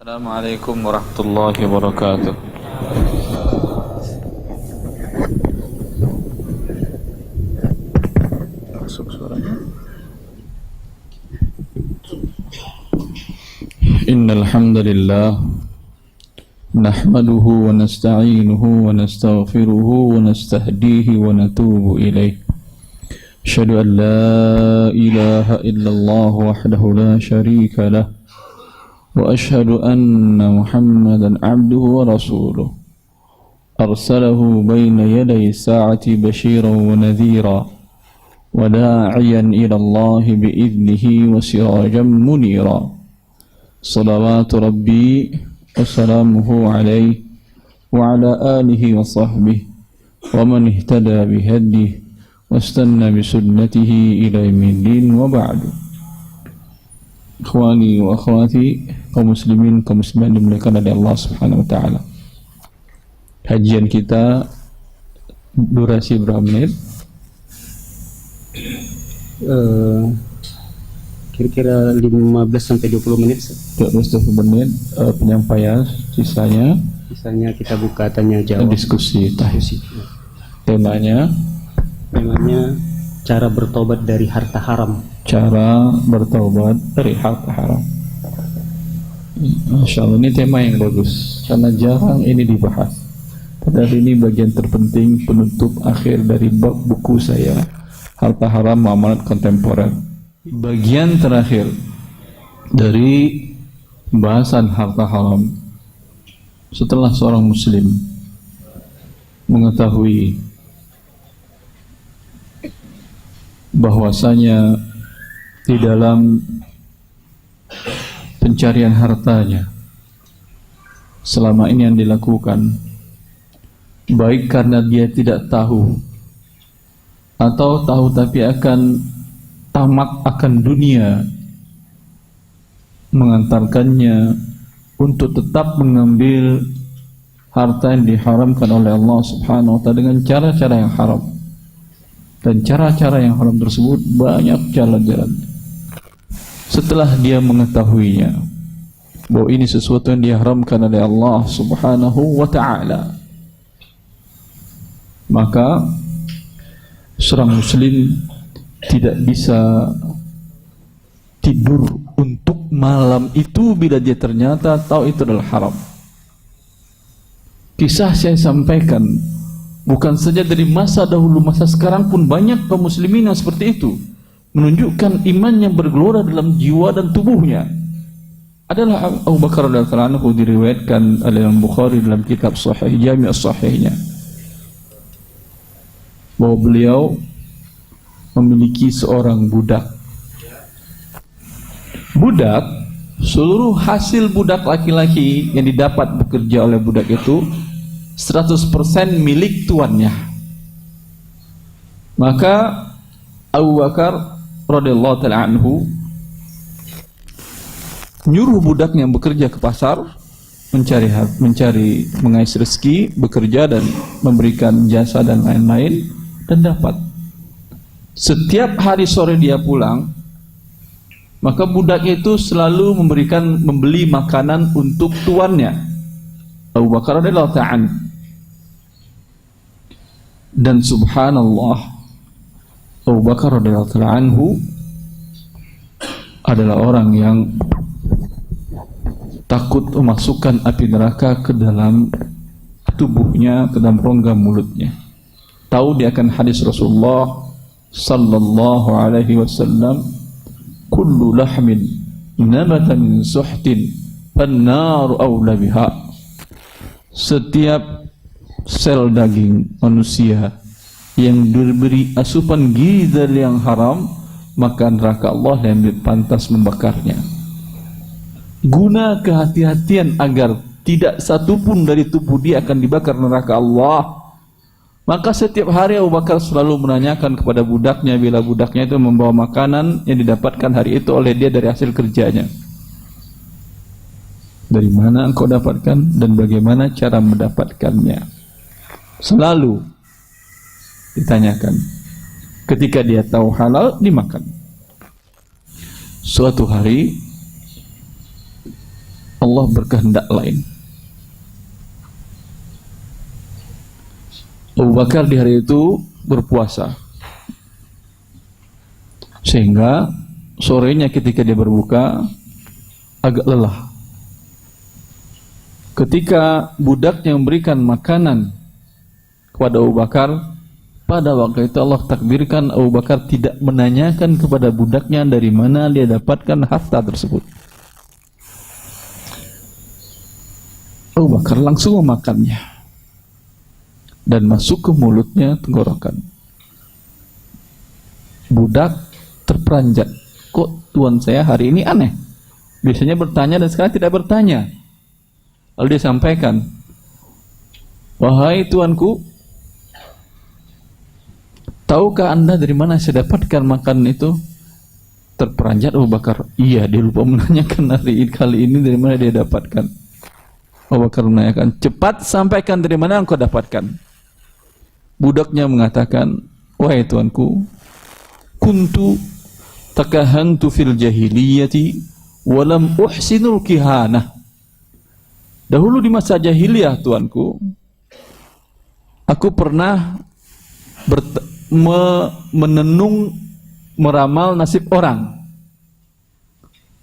Assalamualaikum warahmatullahi wabarakatuh. Masuk suaranya. Innal hamdalillah nahmaduhu wa nasta'inuhu wa nastaghfiruhu wa nastahdihi wa natubu ilaih. Asyhadu an la ilaha illallah wahdahu la syarika lah. وأشهد أن محمدا عبده ورسوله أرسله بين يدي الساعة بشيرا ونذيرا وداعيا إلى الله بإذنه وسراجا منيرا صلوات ربي وسلامه عليه وعلى آله وصحبه ومن اهتدى بهديه واستنى بسنته إلى يوم الدين وبعد. Ikhwani wa akhwati, kaum muslimin, kaum muslimat dimuliakan oleh Allah Subhanahu wa taala. Kajian kita durasi berapa menit? Kira-kira 15 sampai 20 menit. 20 menit penyampaian, sisanya kita buka tanya jawab, diskusi. Temanya cara bertobat dari harta haram. Cara bertobat dari harta haram. Masya Allah, ini tema yang bagus karena jarang ini dibahas. Padahal ini bagian terpenting penutup akhir dari bab buku saya, Harta Haram Muamalat Kontemporer. Bagian terakhir dari pembahasan harta haram, setelah seorang muslim mengetahui bahwasanya di dalam pencarian hartanya selama ini yang dilakukan, baik karena dia tidak tahu atau tahu tapi akan tamak akan dunia, mengantarkannya untuk tetap mengambil harta yang diharamkan oleh Allah Subhanahu wa ta'ala dengan cara-cara yang haram. Dan cara-cara yang haram tersebut banyak jalan-jalan. Setelah dia mengetahuinya bahwa ini sesuatu yang diharamkan oleh Allah Subhanahu wa ta'ala, maka seorang muslim tidak bisa tidur untuk malam itu bila dia ternyata tahu itu adalah haram. Kisah saya sampaikan bukan saja dari masa dahulu, masa sekarang pun banyak kaum muslimin yang seperti itu, menunjukkan imannya bergelora dalam jiwa dan tubuhnya. Adalah Abu Bakar radhiyallahu anhu, diriwayatkan oleh Imam Bukhari dalam kitab Sahih Jami' as-Sahihnya, bahwa beliau memiliki seorang budak. Seluruh hasil budak laki-laki yang didapat bekerja oleh budak itu 100% milik tuannya. Maka Abu Bakar radhiyallahu ta'ala anhu nyuruh budaknya bekerja ke pasar, mencari mengais rezeki, bekerja dan memberikan jasa dan lain-lain, dan dapat. Setiap hari sore dia pulang, maka budak itu selalu membeli makanan untuk tuannya Abu Bakar radhiyallahu ta'ala. Dan subhanallah, Abu Bakar radhiyallahu ta'ala anhu adalah orang yang takut memasukkan api neraka ke dalam tubuhnya, ke dalam rongga mulutnya. Tahu dia akan hadis Rasulullah sallallahu alaihi wasallam, kullu lahmin nabata min suhtin fannar awla biha. Setiap sel daging manusia yang diberi asupan gizi yang haram, maka neraka Allah yang pantas membakarnya. Guna kehati-hatian agar tidak satupun dari tubuh dia akan dibakar neraka Allah, maka setiap hari Abu Bakar selalu menanyakan kepada budaknya bila budaknya itu membawa makanan yang didapatkan hari itu oleh dia dari hasil kerjanya. Dari mana engkau dapatkan dan bagaimana cara mendapatkannya? Selalu ditanyakan. Ketika dia tahu halal, dimakan. Suatu hari Allah berkehendak lain. Abu Bakar di hari itu berpuasa, sehingga sorenya ketika dia berbuka agak lelah. Ketika budaknya memberikan makanan kepada Abu Bakar, pada waktu itu Allah takdirkan Abu Bakar tidak menanyakan kepada budaknya dari mana dia dapatkan harta tersebut. Abu Bakar langsung memakannya dan masuk ke mulutnya tenggorokan. Budak terperanjat, kok tuan saya hari ini aneh, biasanya bertanya dan sekarang tidak bertanya. Lalu dia sampaikan, wahai tuanku, tahukah anda dari mana saya dapatkan makanan itu? Terperanjat Abu Bakar, iya, dia lupa menanyakan kali ini dari mana dia dapatkan. Abu Bakar menanyakan, cepat sampaikan dari mana engkau dapatkan. Budaknya mengatakan, wahai tuanku, kuntu takahantu fil jahiliyati walam uhsinul kihanah. Dahulu di masa jahiliyah, tuanku, aku pernah menenung, meramal nasib orang.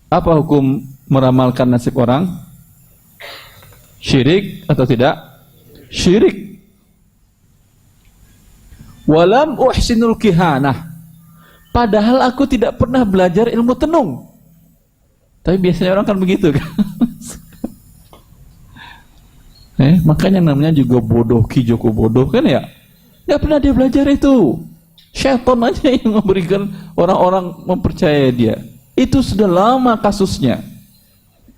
Apa hukum meramalkan nasib orang? Syirik atau tidak? Syirik. Walam uhsinul kihanah. Padahal aku tidak pernah belajar ilmu tenung. Tapi biasanya orang kan begitu kan. Makanya namanya juga bodoh, Ki Joko bodoh kan ya. Gak pernah dia belajar itu. Syaitan aja yang memberikan orang-orang mempercayai dia. Itu sudah lama kasusnya.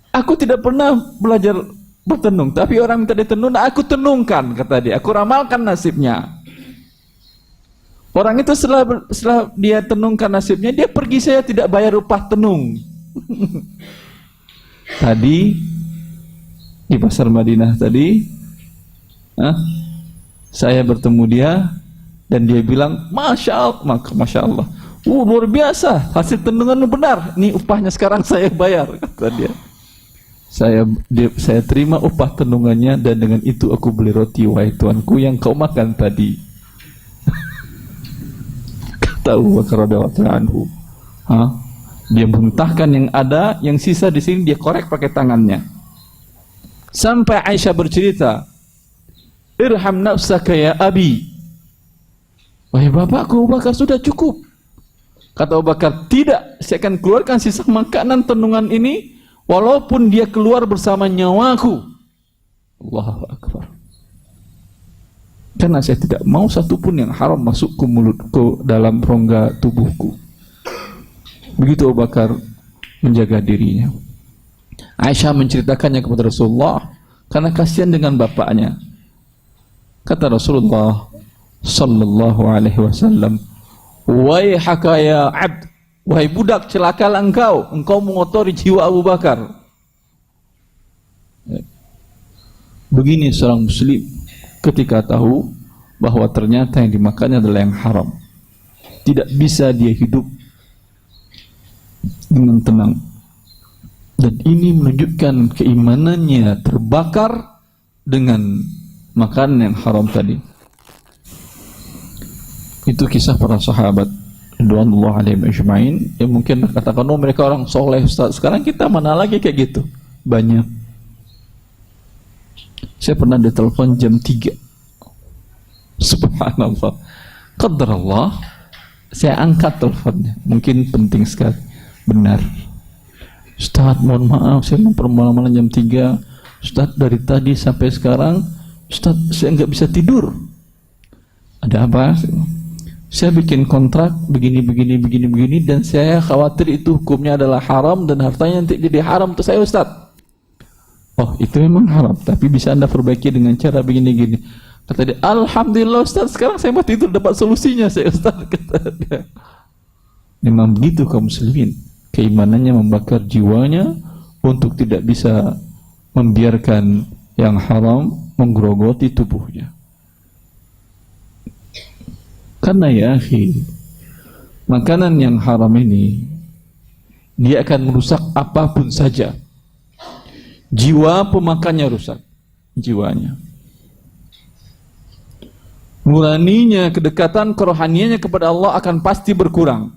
Aku tidak pernah belajar bertenung, tapi orang minta ditenung, aku tenungkan, kata dia. Aku ramalkan nasibnya. Orang itu setelah dia tenungkan nasibnya, dia pergi, saya tidak bayar upah tenung. Tadi di pasar Madinah tadi, saya bertemu dia dan dia bilang, Masya Allah, luar biasa, hasil tenungan benar. Ini upahnya sekarang saya bayar, kata dia. Saya terima upah tenungannya dan dengan itu aku beli roti, wahai tuanku, yang kau makan tadi. Kata Abu Bakar radhiyallahu anhu, dia muntahkan yang ada, yang sisa di sini dia korek pakai tangannya. Sampai Aisyah bercerita, irham nafsaka ya abi. Wahai bapakku, Abu Bakar, sudah cukup. Kata Abu Bakar, tidak, saya akan keluarkan sisa makanan tenungan ini walaupun dia keluar bersama nyawaku. Allahu Akbar. Karena saya tidak mau satupun yang haram masuk ke mulutku, dalam rongga tubuhku. Begitu Abu Bakar menjaga dirinya. Aisyah menceritakannya kepada Rasulullah karena kasihan dengan bapaknya. Kata Rasulullah sallallahu alaihi wasallam, waihaka ya abd, wahai budak, celakalah engkau mengotori jiwa Abu Bakar. Begini seorang muslim ketika tahu bahwa ternyata yang dimakannya adalah yang haram, tidak bisa dia hidup dengan tenang. Dan ini menunjukkan keimanannya terbakar dengan makanan yang haram tadi. Itu kisah para sahabat radhiyallahu alaihim ajmain, yang mungkin katakan, oh mereka orang soleh Ustaz. Sekarang kita mana lagi kayak gitu? Banyak. Saya pernah ditelepon jam 3. Subhanallah. Qadarullah. Saya angkat teleponnya. Mungkin penting sekali. Benar. Ustaz, mohon maaf, saya mempermalam jam 3. Ustaz, dari tadi sampai sekarang, Ustaz, saya nggak bisa tidur. Ada apa? Saya bikin kontrak begini, dan saya khawatir itu hukumnya adalah haram dan hartanya nanti jadi haram untuk saya, Ustaz. Oh, itu memang haram, tapi bisa Anda perbaiki dengan cara begini. Kata dia, Alhamdulillah Ustaz, sekarang saya mau tidur dapat solusinya, saya Ustaz. Kata dia. Memang begitu kaum muslimin. Keimanannya membakar jiwanya untuk tidak bisa membiarkan yang haram menggerogoti tubuhnya. Karena ya akhi, makanan yang haram ini dia akan merusak apapun saja. jiwa pemakannya rusak, jiwanya. Nuraninya, kedekatan kerohaniannya kepada Allah akan pasti berkurang.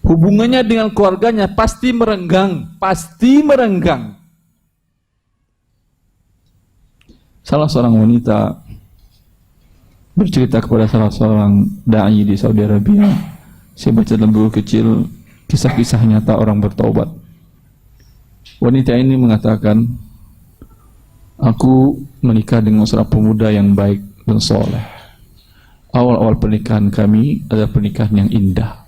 Hubungannya dengan keluarganya pasti merenggang, pasti merenggang. Salah seorang wanita bercerita kepada salah seorang dai di Saudi Arabia. Saya baca dalam buku kecil kisah-kisah nyata orang bertaubat. Wanita ini mengatakan, aku menikah dengan seorang pemuda yang baik dan soleh. Awal-awal pernikahan kami adalah pernikahan yang indah.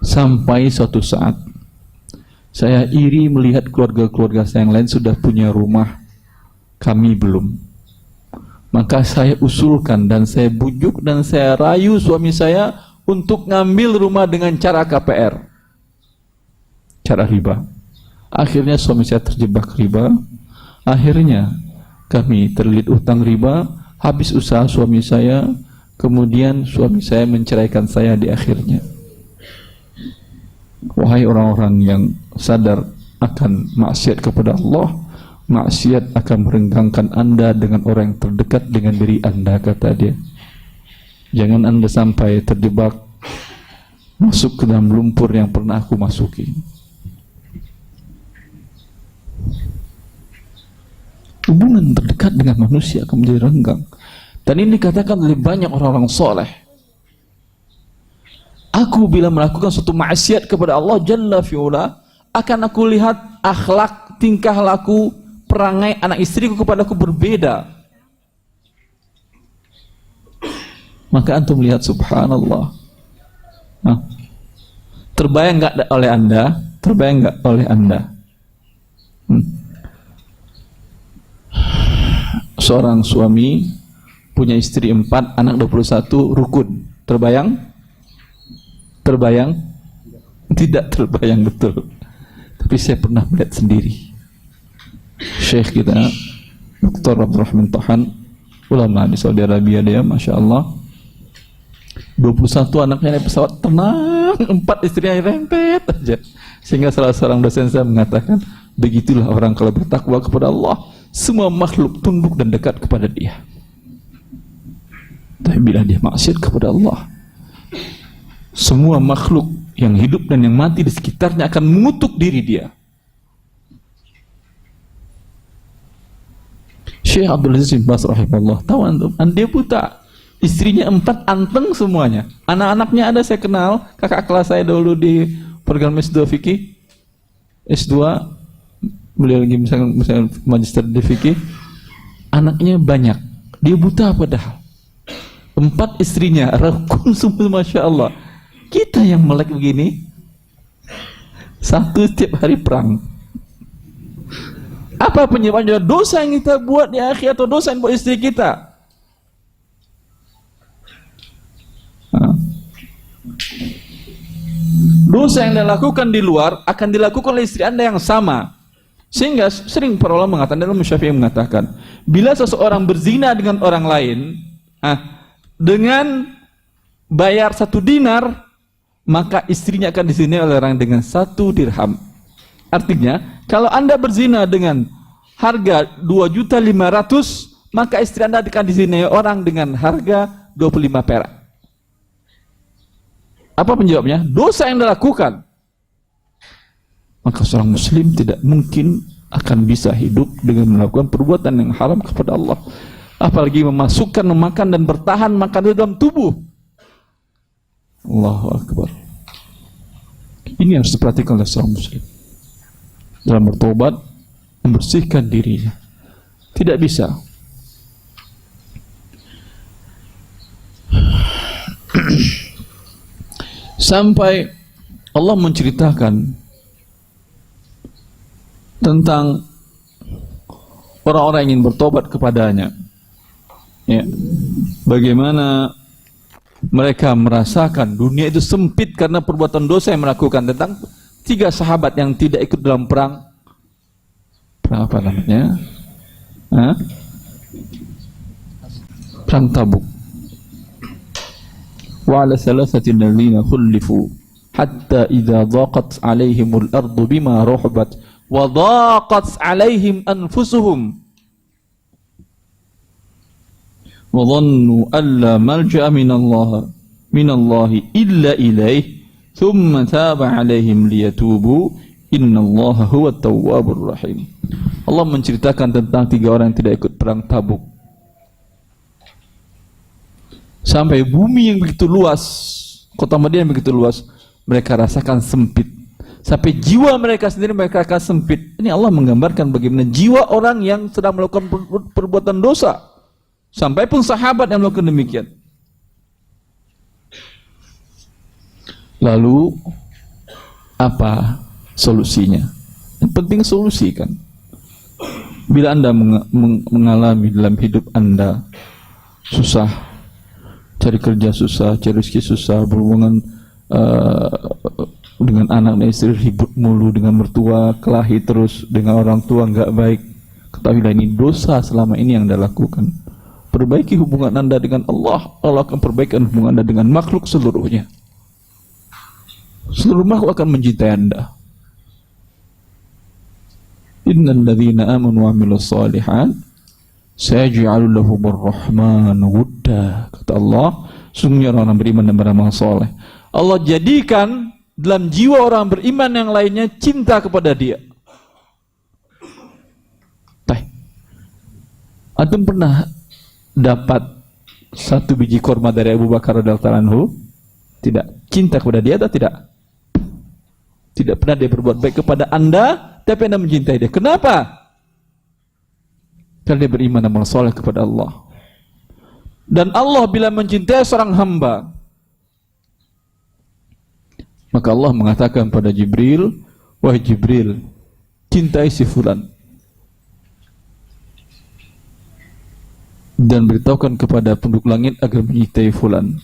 Sampai suatu saat saya iri melihat keluarga-keluarga saya yang lain sudah punya rumah, kami belum. Maka saya usulkan dan saya bujuk dan saya rayu suami saya untuk ngambil rumah dengan cara KPR, cara riba. Akhirnya suami saya terjebak riba. Akhirnya kami terlilit utang riba, habis usaha suami saya, kemudian suami saya menceraikan saya di akhirnya. Wahai orang-orang yang sadar akan maksiat kepada Allah, maksiat akan merenggangkan anda dengan orang yang terdekat dengan diri anda, kata dia. Jangan anda sampai terjebak masuk ke dalam lumpur yang pernah aku masuki. Hubungan terdekat dengan manusia akan menjadi renggang. Dan ini dikatakan oleh banyak orang-orang soleh. Aku bila melakukan suatu maksiat kepada Allah Jalla fi'ula, akan aku lihat akhlak, tingkah laku, perangai anak istriku kepadaku berbeda. Maka antum lihat, subhanallah. Nah, terbayang nggak oleh anda? Terbayang nggak oleh anda? Seorang suami punya istri 4, anak 21, rukun. Terbayang? Terbayang? Tidak terbayang betul. Tapi saya pernah melihat sendiri. Syekh kita, Dr. Abdurrahman Tahan, ulama di Saudi Arabia, dia Masya Allah, 21 anaknya naik pesawat tenang, 4 istrinya rempet aja. Sehingga salah seorang dosen saya mengatakan, begitulah orang kalau bertakwa kepada Allah, semua makhluk tunduk dan dekat kepada dia. Tapi bila dia maksiat kepada Allah, semua makhluk yang hidup dan yang mati di sekitarnya akan mengutuk diri dia. Syekh Abdul Aziz bin Baz rahimahullah, tahu antum, dia buta, istrinya 4 anteng semuanya. Anak-anaknya ada, saya kenal, kakak kelas saya dulu di program S2 Fikih, S2, beliau lagi misalnya magister di Fikih, anaknya banyak, dia buta padahal. 4 istrinya rukun semua, Masya Allah. Kita yang melek begini, satu setiap hari perang. Apa penyebabnya? Dosa yang kita buat di akhir atau dosa yang buat istri kita? Dosa yang dilakukan di luar akan dilakukan oleh istri anda yang sama. Sehingga sering para ulama mengatakan, dalam Syafi'i mengatakan, bila seseorang berzina dengan orang lain, dengan bayar 1 dinar, maka istrinya akan dizinai oleh orang dengan 1 dirham. Artinya, kalau anda berzina dengan harga 2.500.000, maka istri anda akan dizinai orang dengan harga 25 perak. Apa penjawabnya? Dosa yang dilakukan. Maka seorang muslim tidak mungkin akan bisa hidup dengan melakukan perbuatan yang haram kepada Allah. Apalagi memasukkan, memakan dan bertahan makan di dalam tubuh. Allahu Akbar. Ini harus diperhatikan oleh seorang muslim dalam bertobat, membersihkan dirinya. Tidak bisa sampai Allah menceritakan tentang orang-orang yang ingin bertobat kepadanya, ya, bagaimana mereka merasakan dunia itu sempit karena perbuatan dosa yang melakukan. Tentang 3 sahabat yang tidak ikut dalam perang apa namanya? Perang Tabuk. Wa ala thalathati alladziina khulifu hatta idza dhaqat 'alaihimul ardu bima rahabat wa dhaqat 'alaihim anfusuhum wa dhannu alla malja'a minallahi illa ilaih thumma taba 'alaihim liyatubu innallaha huwat tawwabur rahim. Allah menceritakan tentang 3 orang yang tidak ikut perang Tabuk. Sampai bumi yang begitu luas, kota Madinah yang begitu luas, mereka rasakan sempit. Sampai jiwa mereka sendiri mereka rasakan sempit. Ini Allah menggambarkan bagaimana jiwa orang yang sedang melakukan perbuatan dosa. Sampai pun sahabat yang melakukan demikian. Lalu apa solusinya? Yang penting solusi kan. Bila Anda mengalami dalam hidup Anda susah, cari kerja susah, cari rezeki susah, berhubungan dengan anak dan istri ribut mulu, dengan mertua kelahi terus, dengan orang tua enggak baik, ketahuilah ini dosa selama ini yang Anda lakukan. Perbaiki hubungan Anda dengan Allah, Allah akan perbaikan hubungan Anda dengan makhluk seluruhnya. Seluruh makhluk akan mencintai Anda. Innal ladzina amanu wa 'amilus shalihat sayaj'alu lahumur rahmanu wudda. Kata Allah, sungguhnya orang beriman dan beramal saleh, Allah jadikan dalam jiwa orang beriman yang lainnya cinta kepada dia. Antum pernah dapat 1 biji korma dari Abu Bakar radhiyallahu anhu? Tidak. Cinta kepada dia atau tidak? Tidak pernah dia berbuat baik kepada Anda, tapi Anda mencintai dia. Kenapa? Karena dia beriman dan beramal saleh kepada Allah. Dan Allah bila mencintai seorang hamba, maka Allah mengatakan pada Jibril, wahai Jibril, cintai si fulan, dan beritahukan kepada penduduk langit agar mencintai fulan.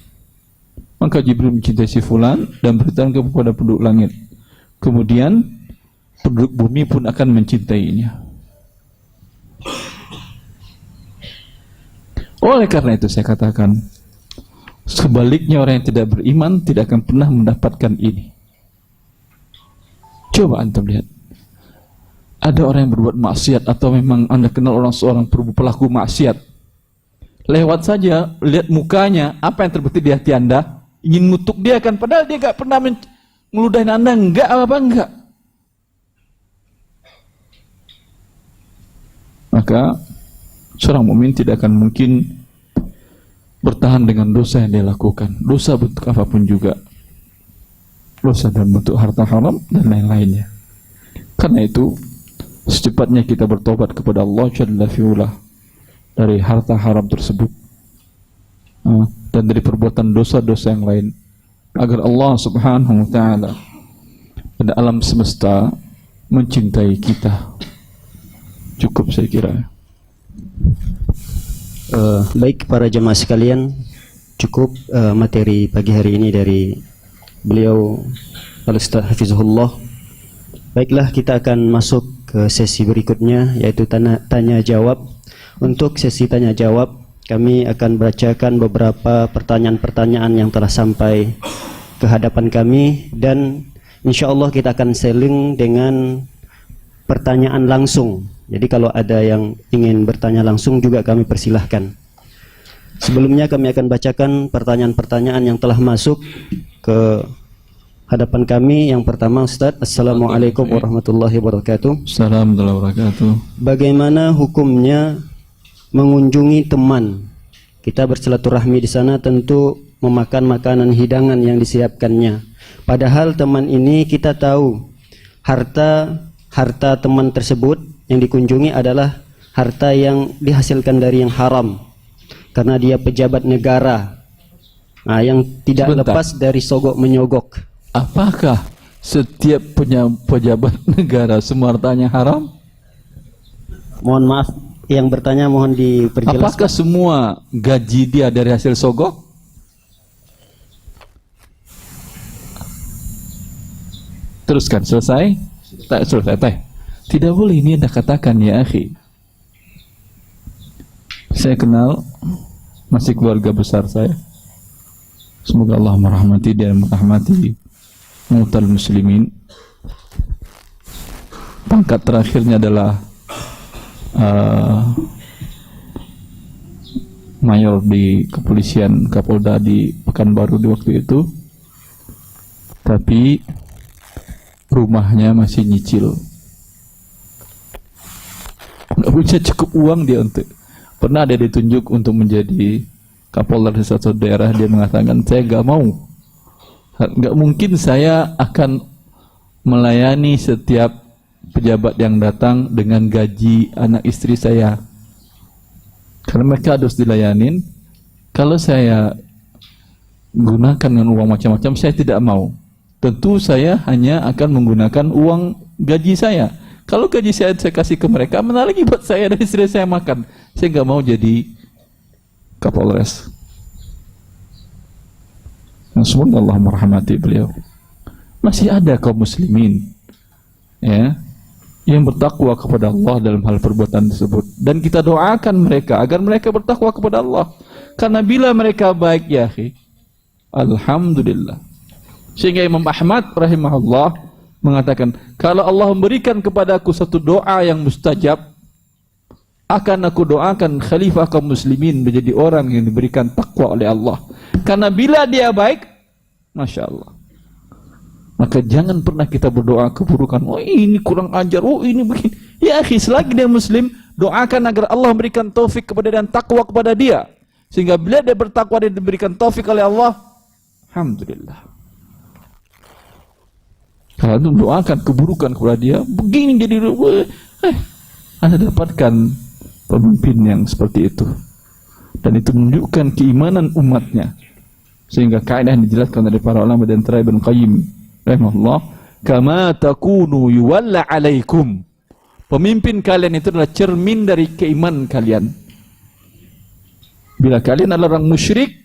Maka Jibril mencintai si fulan dan beritahukan kepada penduduk langit. Kemudian penduduk bumi pun akan mencintainya. Oleh karena itu saya katakan, sebaliknya orang yang tidak beriman tidak akan pernah mendapatkan ini. Coba antum lihat, ada orang yang berbuat maksiat atau memang Anda kenal seorang pelaku maksiat, lewat saja lihat mukanya, apa yang terbetik di hati Anda, ingin ngutuk dia kan, padahal dia gak pernah ngeludahin Anda, enggak apa enggak. Maka seorang mukmin tidak akan mungkin bertahan dengan dosa yang dia lakukan, dosa bentuk apapun juga, dosa dalam bentuk harta haram dan lain-lainnya. Karena itu secepatnya kita bertobat kepada Allah Jalla fi'ula dari harta haram tersebut dan dari perbuatan dosa-dosa yang lain, agar Allah subhanahu wa ta'ala pada alam semesta mencintai kita. Cukup saya kira. Baik para jemaah sekalian, cukup materi pagi hari ini dari beliau Al-Ustaz Hafizahullah. Baiklah, kita akan masuk ke sesi berikutnya, yaitu tanya jawab. Untuk sesi tanya jawab, kami akan bacakan beberapa pertanyaan-pertanyaan yang telah sampai ke hadapan kami, dan insya Allah kita akan seling dengan pertanyaan langsung. Jadi kalau ada yang ingin bertanya langsung juga kami persilahkan. Sebelumnya kami akan bacakan pertanyaan-pertanyaan yang telah masuk ke hadapan kami. Yang pertama, Ustaz, Assalamualaikum warahmatullahi wabarakatuh. Assalamualaikum warahmatullahi wabarakatuh. Bagaimana hukumnya mengunjungi teman? Kita bersilaturahmi di sana tentu memakan makanan hidangan yang disiapkannya. Padahal teman ini kita tahu harta teman tersebut yang dikunjungi adalah harta yang dihasilkan dari yang haram, karena dia pejabat negara, yang tidak lepas dari sogok menyogok. Apakah setiap pejabat negara semua hartanya haram? Mohon maaf, yang bertanya mohon diperjelaskan. Apakah semua gaji dia dari hasil sogok? Teruskan, selesai? Tak selesai. Tidak boleh, ini Anda katakan ya akhi. Saya kenal, masih keluarga besar saya. Semoga Allah merahmati dia dan merahmati Mautal Muslimin. Pangkat terakhirnya adalah mayor di kepolisian, Kapolda di Pekanbaru di waktu itu. Tapi rumahnya masih nyicil, nggak punya cukup uang dia untuk. Pernah ada ditunjuk untuk menjadi Kapolda di suatu daerah, dia mengatakan, saya nggak mau, nggak mungkin saya akan melayani setiap pejabat yang datang dengan gaji anak istri saya, karena mereka harus dilayanin. Kalau saya gunakan dengan uang macam-macam, saya tidak mau. Tentu saya hanya akan menggunakan uang gaji saya. Kalau gaji saya kasih ke mereka, mana lagi buat saya dan istri saya makan. Saya nggak mau jadi Kapolres. Semoga Allah merahmati beliau. Masih ada kaum muslimin, ya, yang bertakwa kepada Allah dalam hal perbuatan tersebut, dan kita doakan mereka agar mereka bertakwa kepada Allah. Karena bila mereka baik, ya akhi, alhamdulillah. Sehingga Imam Ahmad rahimahullah mengatakan, kalau Allah memberikan kepadaku satu doa yang mustajab, akan aku doakan khalifah kaum muslimin menjadi orang yang diberikan takwa oleh Allah. Karena bila dia baik, Masya Allah, maka jangan pernah kita berdoa keburukan. Oh ini kurang ajar, oh ini begini. Ya akhi, selagi dia muslim, doakan agar Allah memberikan taufik kepada dan takwa kepada dia, sehingga bila dia bertakwa, dia diberikan taufik oleh Allah, alhamdulillah. Kalau doakan keburukan kepada dia, begini jadi Anda dapatkan pemimpin yang seperti itu, dan itu menunjukkan keimanan umatnya. Sehingga kaidah yang dijelaskan dari para ulama dan Ibnu Qayyim rahimahullah, kama takunu yuwalla alaikum. Pemimpin kalian itu adalah cermin dari keimanan kalian. Bila kalian adalah orang musyrik,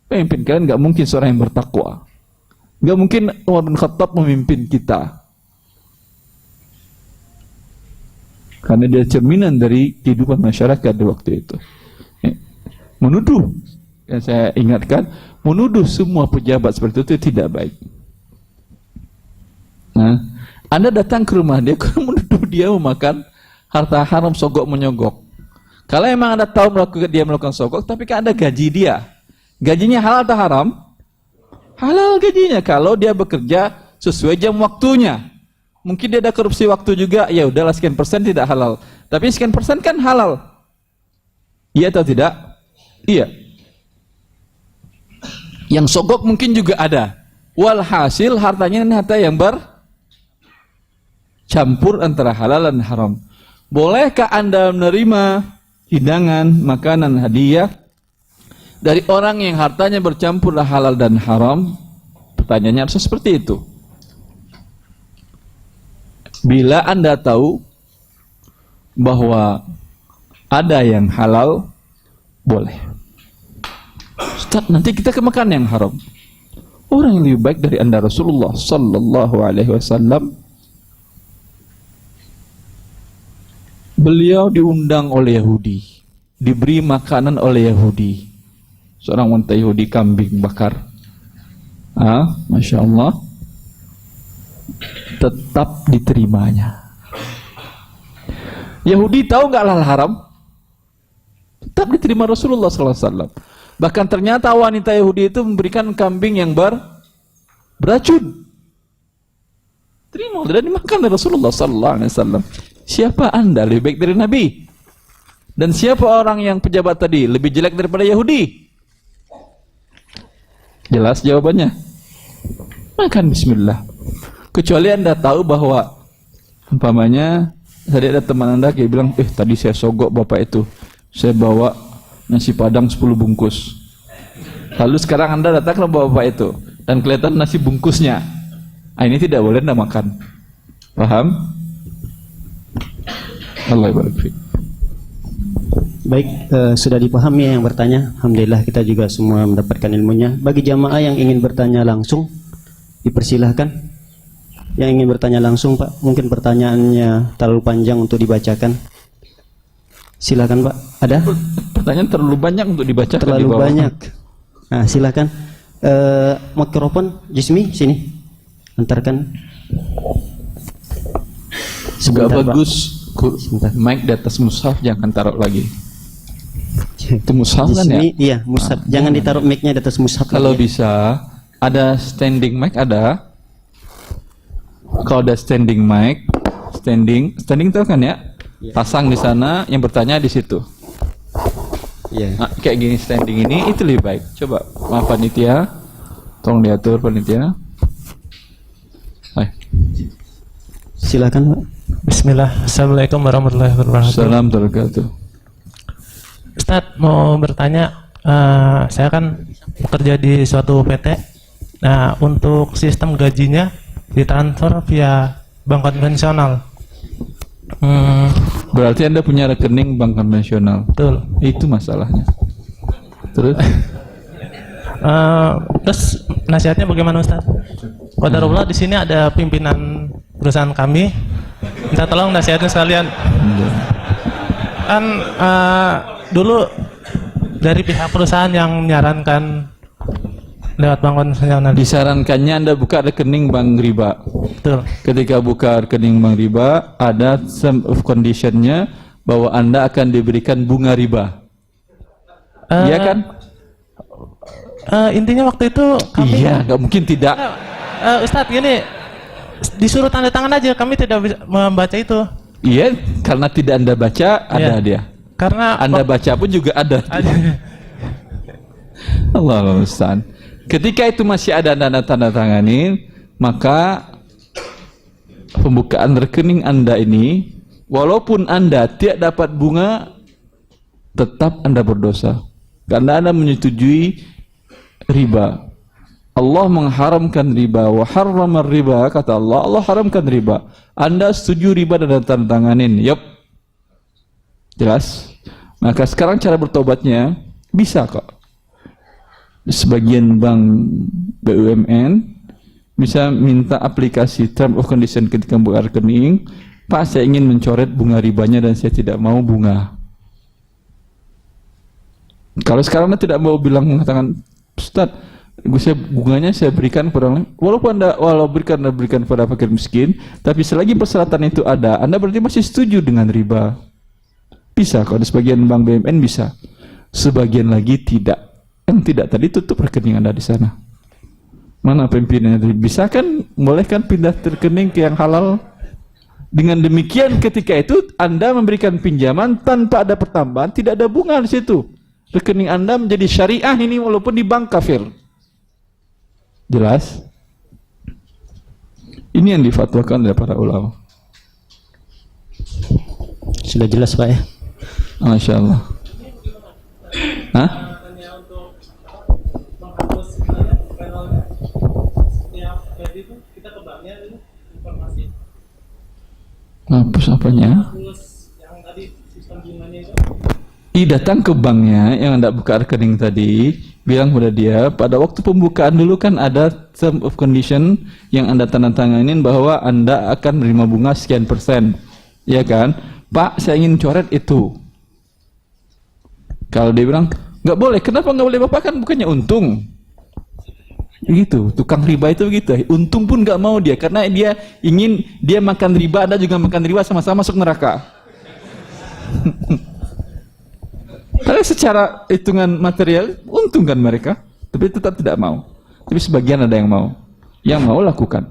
pemimpin kalian enggak mungkin seorang yang bertakwa. Enggak mungkin Umar bin Khattab memimpin kita, karena dia cerminan dari kehidupan masyarakat di waktu itu. Menuduh, yang saya ingatkan, menuduh semua pejabat seperti itu tidak baik. Nah, Anda datang ke rumah dia, kalau menuduh dia memakan harta haram, sogok menyogok. Kalau memang Anda tahu dia melakukan sogok, tapi kan Anda gaji dia, gajinya halal atau haram? Halal gajinya kalau dia bekerja sesuai jam waktunya. Mungkin dia ada korupsi waktu juga, ya udahlah sekian persen tidak halal. Tapi sekian persen kan halal. Iya atau tidak? Iya. Yang sogok mungkin juga ada. Walhasil hartanya ini harta yang bercampur antara halal dan haram. Bolehkah Anda menerima hidangan, makanan, hadiah dari orang yang hartanya bercampur halal dan haram? Pertanyaannya harus seperti itu. Bila Anda tahu bahwa ada yang halal, boleh. Ustaz, nanti kita ke makan yang haram. Orang yang lebih baik dari Anda, Rasulullah sallallahu alaihi wasallam, beliau diundang oleh Yahudi, diberi makanan oleh Yahudi. Seorang wanita Yahudi kambing bakar. Masya Allah, tetap diterimanya. Yahudi tahu nggak halal haram? Tetap diterima Rasulullah SAW. Bahkan ternyata wanita Yahudi itu memberikan kambing yang beracun. Terima dan dimakan oleh Rasulullah SAW. Siapa Anda lebih baik dari Nabi? Dan siapa orang yang pejabat tadi lebih jelek daripada Yahudi? Jelas jawabannya. Makan bismillah. Kecuali Anda tahu bahwa umpamanya tadi ada teman Anda kayak bilang, tadi saya sogok bapak itu, saya bawa nasi padang 10 bungkus. Lalu sekarang Anda datang ke bapak itu dan kelihatan nasi bungkusnya. Ini tidak boleh Anda makan. Paham? Allah barik fiik. Baik, sudah dipahami yang bertanya. Alhamdulillah kita juga semua mendapatkan ilmunya. Bagi jamaah yang ingin bertanya langsung, dipersilahkan. Yang ingin bertanya langsung, Pak, mungkin pertanyaannya terlalu panjang untuk dibacakan. Silakan, Pak. Ada? Pertanyaan terlalu banyak untuk dibaca. Terlalu banyak. Nah, silakan. Mikrofon Jismi sini, antarkan. Gak Sebentar, Pak. bagus Sebentar. mic di atas mushaf, jangan taruh lagi. Itu mushaf kan ya? Jismi, iya, mushaf. Jangan ditaruh mic-nya di atas mushaf. Kalau lagi ya. bisa ada standing mic, ada. Kalau ada standing mic, standing tahu kan ya? Pasang di sana, yang bertanya di situ. Iya. Nah, kayak gini standing ini itu lebih baik. Coba, maaf panitia, tolong diatur panitia. Hai. Silakan, Pak. Bismillah. Assalamualaikum warahmatullahi wabarakatuh. Salam wabarakatuh. Ustadz mau bertanya, saya kan bekerja di suatu PT. Nah, untuk sistem gajinya ditransfer via bank konvensional. Berarti Anda punya rekening bank konvensional. Betul. Itu masalahnya. Terus? Terus nasihatnya bagaimana Ustadz? Qadarullah di sini ada pimpinan perusahaan kami. Minta tolong nasihatnya sekalian. Kan dulu dari pihak perusahaan yang menyarankan lewat bank konvensional. Disarankannya Anda buka rekening bank riba. Betul. Ketika buka rekening bank riba, ada some of conditionnya bahwa Anda akan diberikan bunga riba. Iya kan? Intinya waktu itu kami Iya, nggak mungkin tidak. Ustadz gini, disuruh tanda tangan aja, kami tidak bisa membaca itu. Iya, karena tidak Anda baca, ada Iya. dia. Karena Anda baca pun juga ada. Allah Ustaz. Ketika itu masih ada tanda tanganin, maka pembukaan rekening Anda ini, walaupun Anda tidak dapat bunga, tetap Anda berdosa. Karena Anda menyetujui riba. Allah mengharamkan riba. Wa harramar riba, kata Allah. Allah haramkan riba. Anda setuju riba dan tanda tanganin. Yup. Jelas? Maka sekarang cara bertobatnya bisa kok. Sebagian bank BUMN bisa minta aplikasi term of condition ketika buka rekening. Pak, saya ingin mencoret bunga ribanya dan saya tidak mau bunga. Kalau sekarang Anda tidak mau bilang, mengatakan, Ustaz, bunganya saya berikan kepada orang lain. Walaupun Anda berikan kepada fakir miskin, tapi selagi persyaratan itu ada, Anda berarti masih setuju dengan riba. Bisa, kalau di sebagian bank BUMN bisa. Sebagian lagi tidak. Yang tidak tadi tutup rekening Anda di sana. Mana pimpinannya tadi? Bisa kan, boleh kan pindah rekening ke yang halal? Dengan demikian ketika itu Anda memberikan pinjaman tanpa ada pertambahan, tidak ada bunga di situ. Rekening Anda menjadi syariah ini walaupun di bank kafir. Jelas? Ini yang difatwakan oleh para ulama. Sudah jelas, Pak ya. Masya Allah. Hah? Hapus apanya? Datang ke banknya yang Anda buka rekening tadi, bilang pada dia, pada waktu pembukaan dulu kan ada term of condition yang Anda tanda tanganin bahwa Anda akan menerima bunga sekian persen. Ya kan? Pak, saya ingin coret itu. Kalau dia bilang, nggak boleh. Kenapa nggak boleh? Bapak kan bukannya untung. Begitu, tukang riba itu begitu. Untung pun nggak mau dia, karena dia ingin dia makan riba, Anda juga makan riba, sama-sama masuk neraka. Karena secara hitungan material untung kan mereka, tapi tetap tidak mau. Tapi sebagian ada yang mau. Yang mau lakukan.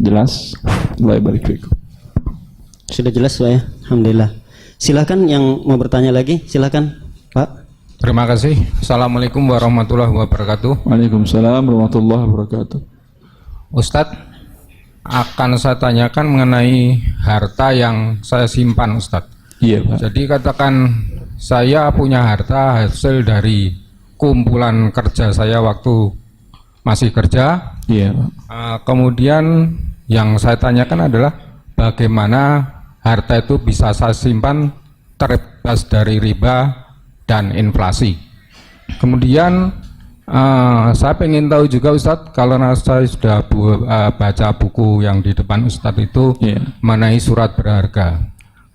Jelas? Allah barik fikum. Sudah jelas, Pak ya. Alhamdulillah. Silakan yang mau bertanya lagi, silakan, Pak. Terima kasih. Assalamualaikum warahmatullahi wabarakatuh. Waalaikumsalam warahmatullahi wabarakatuh. Ustadz, akan saya tanyakan mengenai harta yang saya simpan, Ustadz. Iya, Pak. Jadi katakan saya punya harta hasil dari kumpulan kerja saya waktu masih kerja. Iya, Pak. Kemudian yang saya tanyakan adalah bagaimana harta itu bisa saya simpan terbebas dari riba dan inflasi. Kemudian saya ingin tahu juga Ustadz, kalau saya sudah baca buku yang di depan Ustadz itu mengenai surat berharga.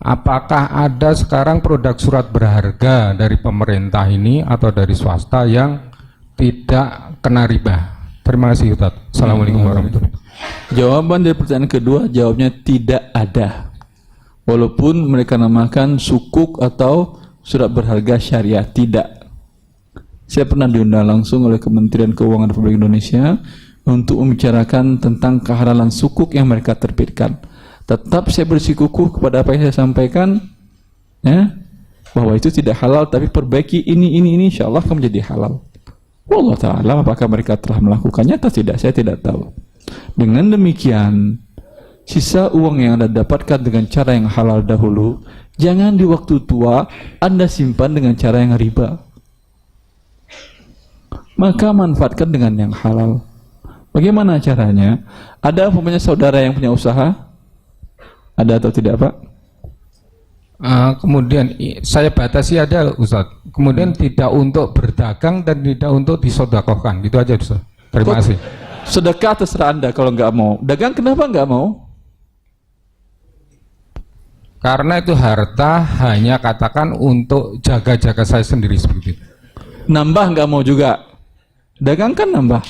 Apakah ada sekarang produk surat berharga dari pemerintah ini atau dari swasta yang tidak kena riba? Terima kasih Ustaz. Assalamualaikum warahmatullahi wabarakatuh. Jawaban dari pertanyaan kedua, jawabnya tidak ada. Walaupun mereka namakan sukuk atau surat berharga syariah, tidak. Saya pernah diundang langsung oleh Kementerian Keuangan Republik Indonesia untuk membicarakan tentang kehalalan sukuk yang mereka terbitkan. Tetap saya bersikukuh kepada apa yang saya sampaikan, ya, bahwa itu tidak halal, tapi perbaiki ini insya Allah akan menjadi halal. Wallahu ta'ala, apakah mereka telah melakukannya atau tidak, saya tidak tahu. Dengan demikian, sisa uang yang Anda dapatkan dengan cara yang halal dahulu, jangan di waktu tua Anda simpan dengan cara yang riba. Maka manfaatkan dengan yang halal. Bagaimana caranya? Ada umpamanya saudara yang punya usaha? Ada atau tidak, Pak? Kemudian saya batasi ada Ustaz. Kemudian tidak untuk berdagang dan tidak untuk disodakohkan. Itu aja Ustaz. Terima kasih. Sedekah terserah Anda kalau nggak mau. Dagang kenapa nggak mau? Karena itu harta hanya katakan untuk jaga-jaga saya sendiri seperti itu. Nambah nggak mau juga. Dagang kan nambah.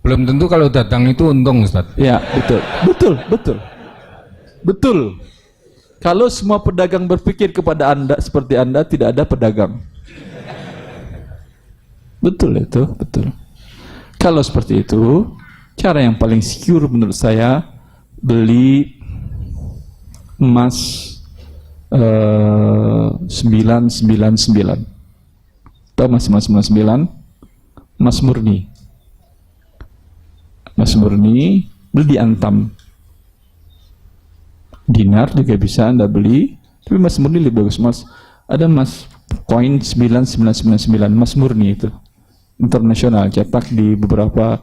Belum tentu kalau datang itu untung Ustaz. Ya, betul. Kalau semua pedagang berpikir kepada Anda seperti Anda, tidak ada pedagang. Betul itu, betul. Kalau seperti itu, cara yang paling secure menurut saya, beli emas 999. Tahu emas 999? Emas murni. Emas murni beli di Antam. Dinar juga bisa Anda beli, tapi emas murni lebih bagus. Mas, ada emas koin 9999, emas murni itu internasional, cetak di beberapa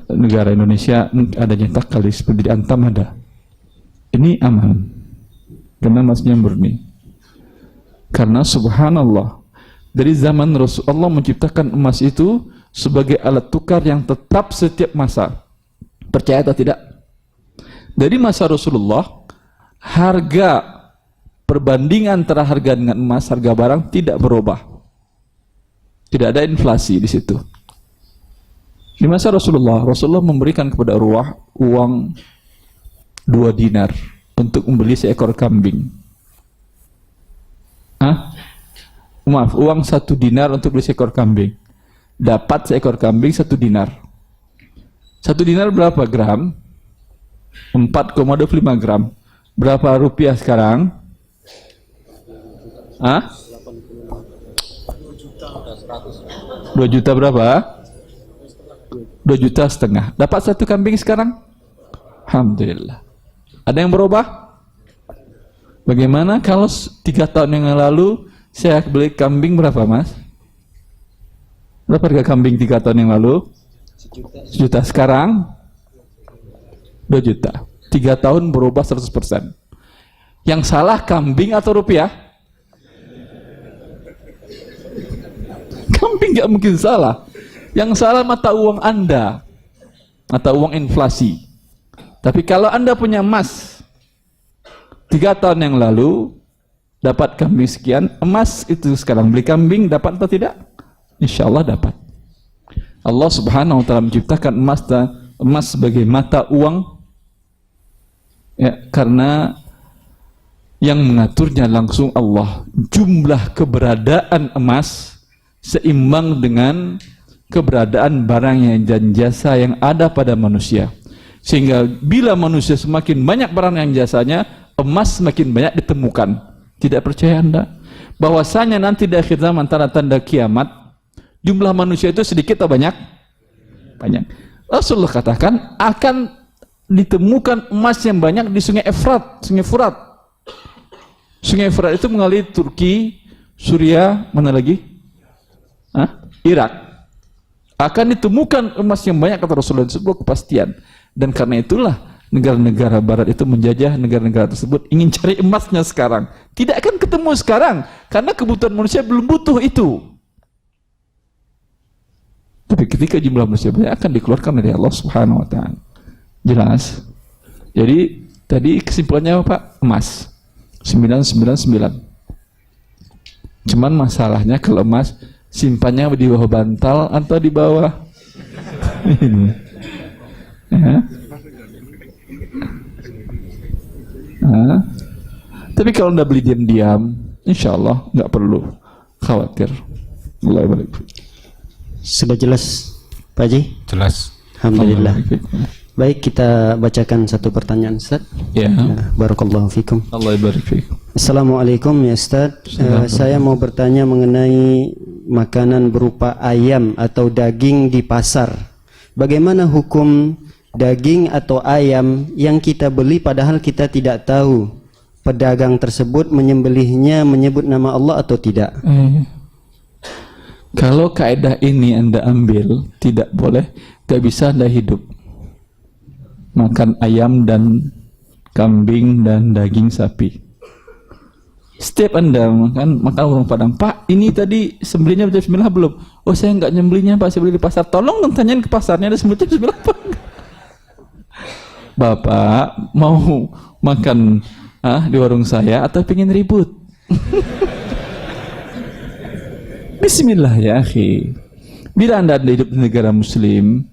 negara Indonesia ada nyetak kali, seperti di Antam ada. Ini aman karena emasnya murni. Karena subhanallah, dari zaman Rasulullah menciptakan emas itu sebagai alat tukar yang tetap setiap masa. Percaya atau tidak? Dari masa Rasulullah, harga perbandingan antara harga dengan emas, harga barang tidak berubah. Tidak ada inflasi di situ. Di masa Rasulullah memberikan kepada Urwah uang 2 dinar untuk membeli seekor kambing. Maaf, uang 1 dinar untuk beli seekor kambing. Dapat seekor kambing 1 dinar. 1 dinar berapa gram? 4,25 gram. Berapa rupiah sekarang? 2 juta berapa? 2,5 juta. Dapat 1 kambing sekarang? Alhamdulillah. Ada yang berubah? Bagaimana kalau 3 tahun yang lalu saya beli kambing berapa, Mas? Berapa harga kambing 3 tahun yang lalu? 1 juta. Sekarang 2 juta. 3 tahun berubah 100%. Yang salah kambing atau rupiah? Kambing nggak mungkin salah. Yang salah mata uang Anda, mata uang inflasi. Tapi kalau Anda punya emas 3 tahun yang lalu dapat kambing sekian, emas itu sekarang beli kambing dapat atau tidak? Insya Allah dapat. Allah Subhanahu wa Ta'ala menciptakan emas sebagai mata uang, ya, karena yang mengaturnya langsung Allah. Jumlah keberadaan emas seimbang dengan keberadaan barang dan jasa yang ada pada manusia. Sehingga bila manusia semakin banyak barang yang jasanya, emas semakin banyak ditemukan. Tidak percaya Anda bahwasanya nanti di akhir zaman, tanda-tanda kiamat, jumlah manusia itu sedikit atau banyak? Banyak. Rasulullah katakan akan ditemukan emas yang banyak di Sungai Efrat, Sungai Furat. Sungai Furat itu mengalir Turki, Suriah, mana lagi? Irak. Akan ditemukan emas yang banyak, kata Rasulullah, sebuah kepastian. Dan karena itulah negara-negara barat itu menjajah negara-negara tersebut, ingin cari emasnya sekarang. Tidak akan ketemu sekarang karena kebutuhan manusia belum butuh itu. Tapi ketika jumlah manusia banyak akan dikeluarkan dari Allah Subhanahu wa Ta'ala. Jelas? Jadi tadi kesimpulannya apa, Pak? Emas 999. Cuman masalahnya kalau emas simpannya di bawah bantal atau di bawah ini. Ya. Nah, tapi kalau anda beli diam-diam, insya Allah nggak perlu khawatir. Allah barik. Sudah jelas, Pak Haji? Jelas. Alhamdulillah. Baik, kita bacakan satu pertanyaan, Ustaz. Ya. Barakallahu fikum. Allah barik fiik. Assalamualaikum ya Ustaz. Saya mau bertanya mengenai makanan berupa ayam atau daging di pasar. Bagaimana hukum daging atau ayam yang kita beli padahal kita tidak tahu pedagang tersebut menyembelihnya menyebut nama Allah atau tidak? Kalau kaidah ini anda ambil, tidak boleh, gak bisa anda hidup makan ayam dan kambing dan daging sapi. Setiap anda makan orang Padang, Pak ini tadi sembelihnya bismillah belum? Oh saya nggak nyembelihnya Pak, saya beli di pasar. Tolong dong tanyain ke pasarnya ada sembelihnya bismillah apa? Bapak mau makan di warung saya atau pengen ribut? Bismillah ya akhi. Bila anda hidup di negara muslim,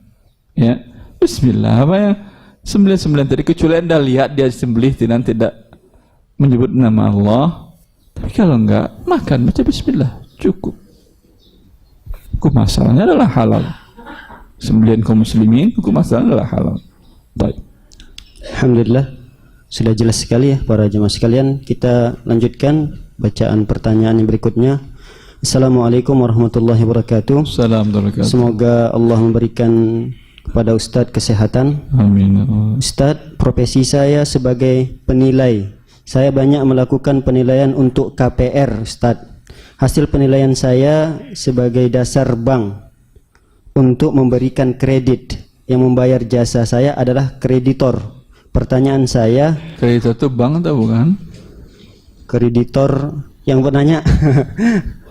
ya bismillah apa ya, sembelih tadi, kecuali anda lihat dia sembelih tidak menyebut nama Allah. Tapi kalau enggak, makan baca bismillah cukup. Hukum asalnya adalah halal. Sembelihan kaum muslimin hukum asalnya adalah halal. Baik. Alhamdulillah, sudah jelas sekali ya para jemaah sekalian. Kita lanjutkan bacaan pertanyaan yang berikutnya. Assalamualaikum warahmatullahi wabarakatuh. Assalamualaikum. Semoga Allah memberikan kepada Ustadz kesehatan. Amin. Ustadz, profesi saya sebagai penilai. Saya banyak melakukan penilaian untuk KPR, Ustadz. Hasil penilaian saya sebagai dasar bank untuk memberikan kredit. Yang membayar jasa saya adalah kreditor. Pertanyaan saya, kreditor itu bank atau bukan? Kreditor yang penanya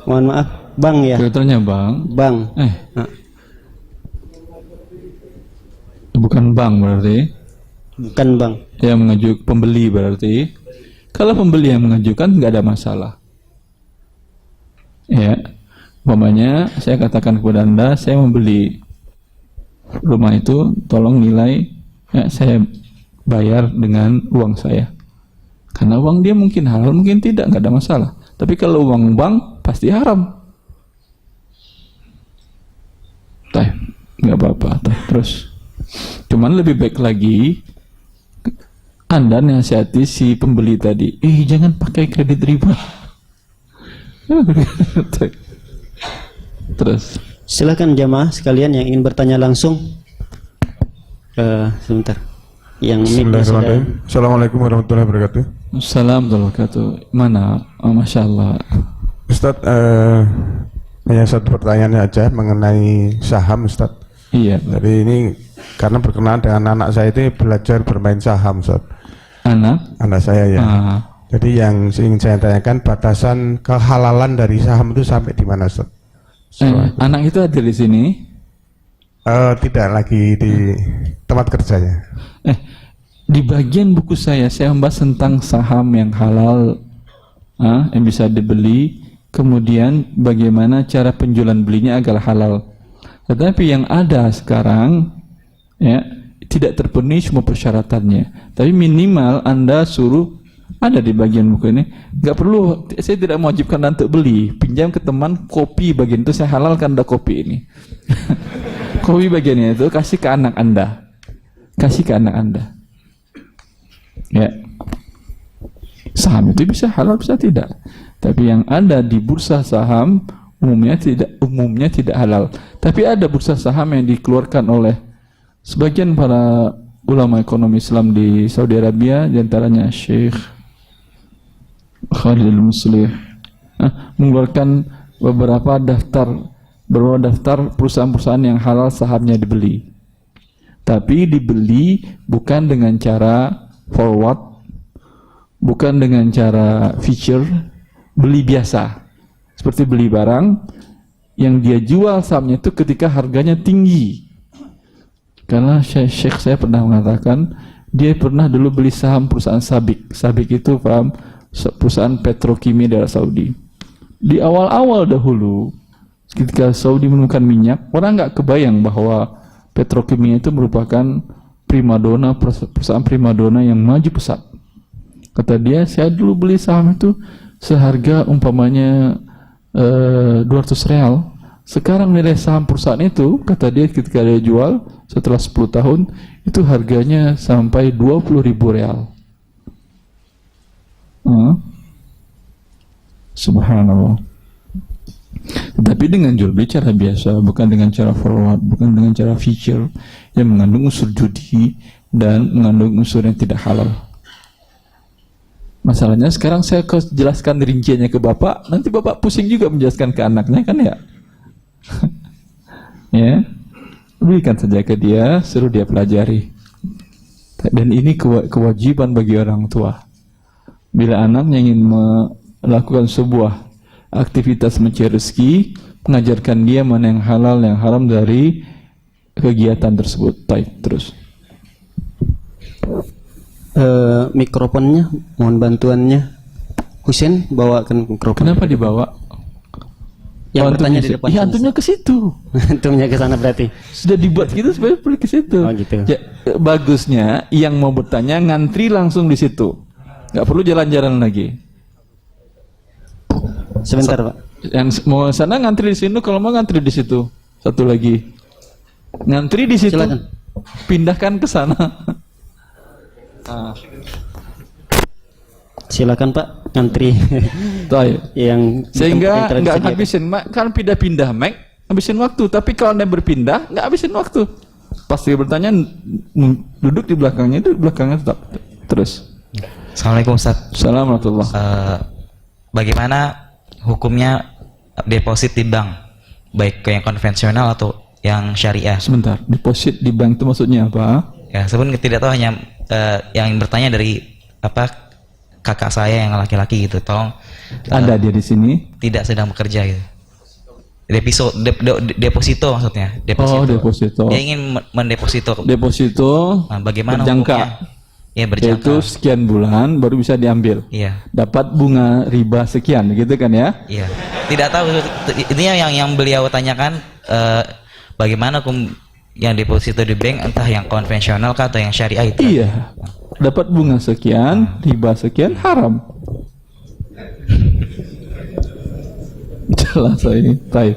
mohon maaf, bank ya? Kreditornya bank. Bank. Bukan bank berarti? Bukan bank. Yang mengajukan pembeli berarti. Kalau pembeli yang mengajukan nggak ada masalah. Ya, umpamanya saya katakan kepada anda, saya membeli rumah itu, tolong nilai, ya, saya bayar dengan uang saya. Karena uang dia mungkin halal, mungkin tidak, nggak ada masalah. Tapi kalau uang bank pasti haram. Nggak apa-apa. Terus, cuman lebih baik lagi anda nasihati si pembeli tadi, jangan pakai kredit riba. Terus silakan jamaah sekalian yang ingin bertanya langsung. Sebentar. Yang Bismillahirrahmanirrahim. Assalamualaikum warahmatullahi wabarakatuh. Assalamualaikum warahmatullahi wabarakatuh. Mana? Oh, Masya Allah. Ustadz, hanya satu pertanyaan aja mengenai saham, Ustadz. Iya. Jadi ini karena berkenaan dengan anak saya itu belajar bermain saham, Ustadz. Anak saya ya. Jadi yang ingin saya tanyakan, batasan kehalalan dari saham itu sampai di mana, Ustaz? Anak itu hadir di sini? Tidak, lagi di tempat kerjanya. Di bagian buku saya membahas tentang saham yang halal, yang bisa dibeli, kemudian bagaimana cara penjualan belinya agar halal. Tetapi yang ada sekarang, ya, tidak terpenuhi semua persyaratannya. Tapi minimal anda suruh, ada di bagian buku ini, nggak perlu, saya tidak mewajibkan anda untuk beli, pinjam ke teman kopi bagian itu, saya halalkan anda kopi ini. Kopi bagiannya itu kasih ke anak anda, ya. Saham itu bisa halal bisa tidak, tapi yang ada di bursa saham umumnya tidak halal. Tapi ada bursa saham yang dikeluarkan oleh sebagian para ulama ekonomi Islam di Saudi Arabia, diantaranya Syekh Khalid Al-Muslih, mengeluarkan beberapa daftar perusahaan-perusahaan yang halal sahamnya dibeli. Tapi dibeli bukan dengan cara forward, bukan dengan cara feature, beli biasa. Seperti beli barang yang dia jual sahamnya itu ketika harganya tinggi. Karena Syekh saya pernah mengatakan, dia pernah dulu beli saham perusahaan Sabik. Sabik itu perusahaan petrokimia dari Saudi. Di awal-awal dahulu, ketika Saudi menemukan minyak, orang nggak kebayang bahwa petrokimia itu merupakan primadona, perusahaan primadona yang maju pesat. Kata dia, saya dulu beli saham itu seharga umpamanya 200 real. Sekarang nilai saham perusahaan itu, kata dia ketika dia jual setelah 10 tahun, itu harganya sampai 20.000 real. Subhanallah. Tapi dengan jual beli cara biasa, bukan dengan cara forward, bukan dengan cara feature yang mengandung unsur judi dan mengandung unsur yang tidak halal. Masalahnya sekarang saya jelaskan rinciannya ke bapak, nanti bapak pusing juga menjelaskan ke anaknya, kan ya? Ya, berikan saja ke dia, suruh dia pelajari. Dan ini kewajiban bagi orang tua. Bila anaknya ingin melakukan sebuah aktivitas mencari rezeki, mengajarkan dia mana yang halal, yang haram dari kegiatan tersebut. Baik, terus. Mikrofonnya, mohon bantuannya. Husein, bawakan mikrofon. Kenapa dibawa? Yang bertanya di depan. Ya, antumnya ke situ. Antumnya ke sana berarti. Sudah dibuat gitu supaya pergi ke situ. Oh gitu. Ya, bagusnya yang mau bertanya ngantri langsung di situ. Nggak perlu jalan-jalan lagi. Sebentar, Pak. Yang mau sana ngantri di sini, kalau mau ngantri di situ. Satu lagi. Ngantri di situ. Silakan. Pindahkan ke sana. Silakan, Pak. Ngantri. Baik. yang Sehingga yang nggak disediakan. ngabisin, kan pindah-pindah mic, ngabisin waktu. Tapi kalau Anda berpindah, nggak habisin waktu. Pasti bertanya, duduk di belakangnya, itu di belakangnya tetap. Terus. Assalamualaikum Ustaz. Assalamualaikum. Bagaimana hukumnya deposit di bank, baik ke yang konvensional atau yang syariah? Sebentar, deposit di bank itu maksudnya apa? Ya, sebenarnya tidak tahu, hanya yang bertanya dari kakak saya yang laki-laki gitu. Tolong. Ada dia di sini? Tidak sedang bekerja gitu. Deposito maksudnya. Oh, deposito. Dia ingin mendeposito. Deposito. Nah, bagaimana berjangka? hukumnya? Ya, berjangka. Yaitu sekian bulan baru bisa diambil. Iya. Dapat bunga riba sekian, gitu kan ya? Iya. Tidak tahu, intinya yang beliau tanyakan bagaimana hukum yang deposito di bank, entah yang konvensional kah atau yang syariah itu. Iya. Dapat bunga sekian, riba sekian, haram. Jelas ini. Baik.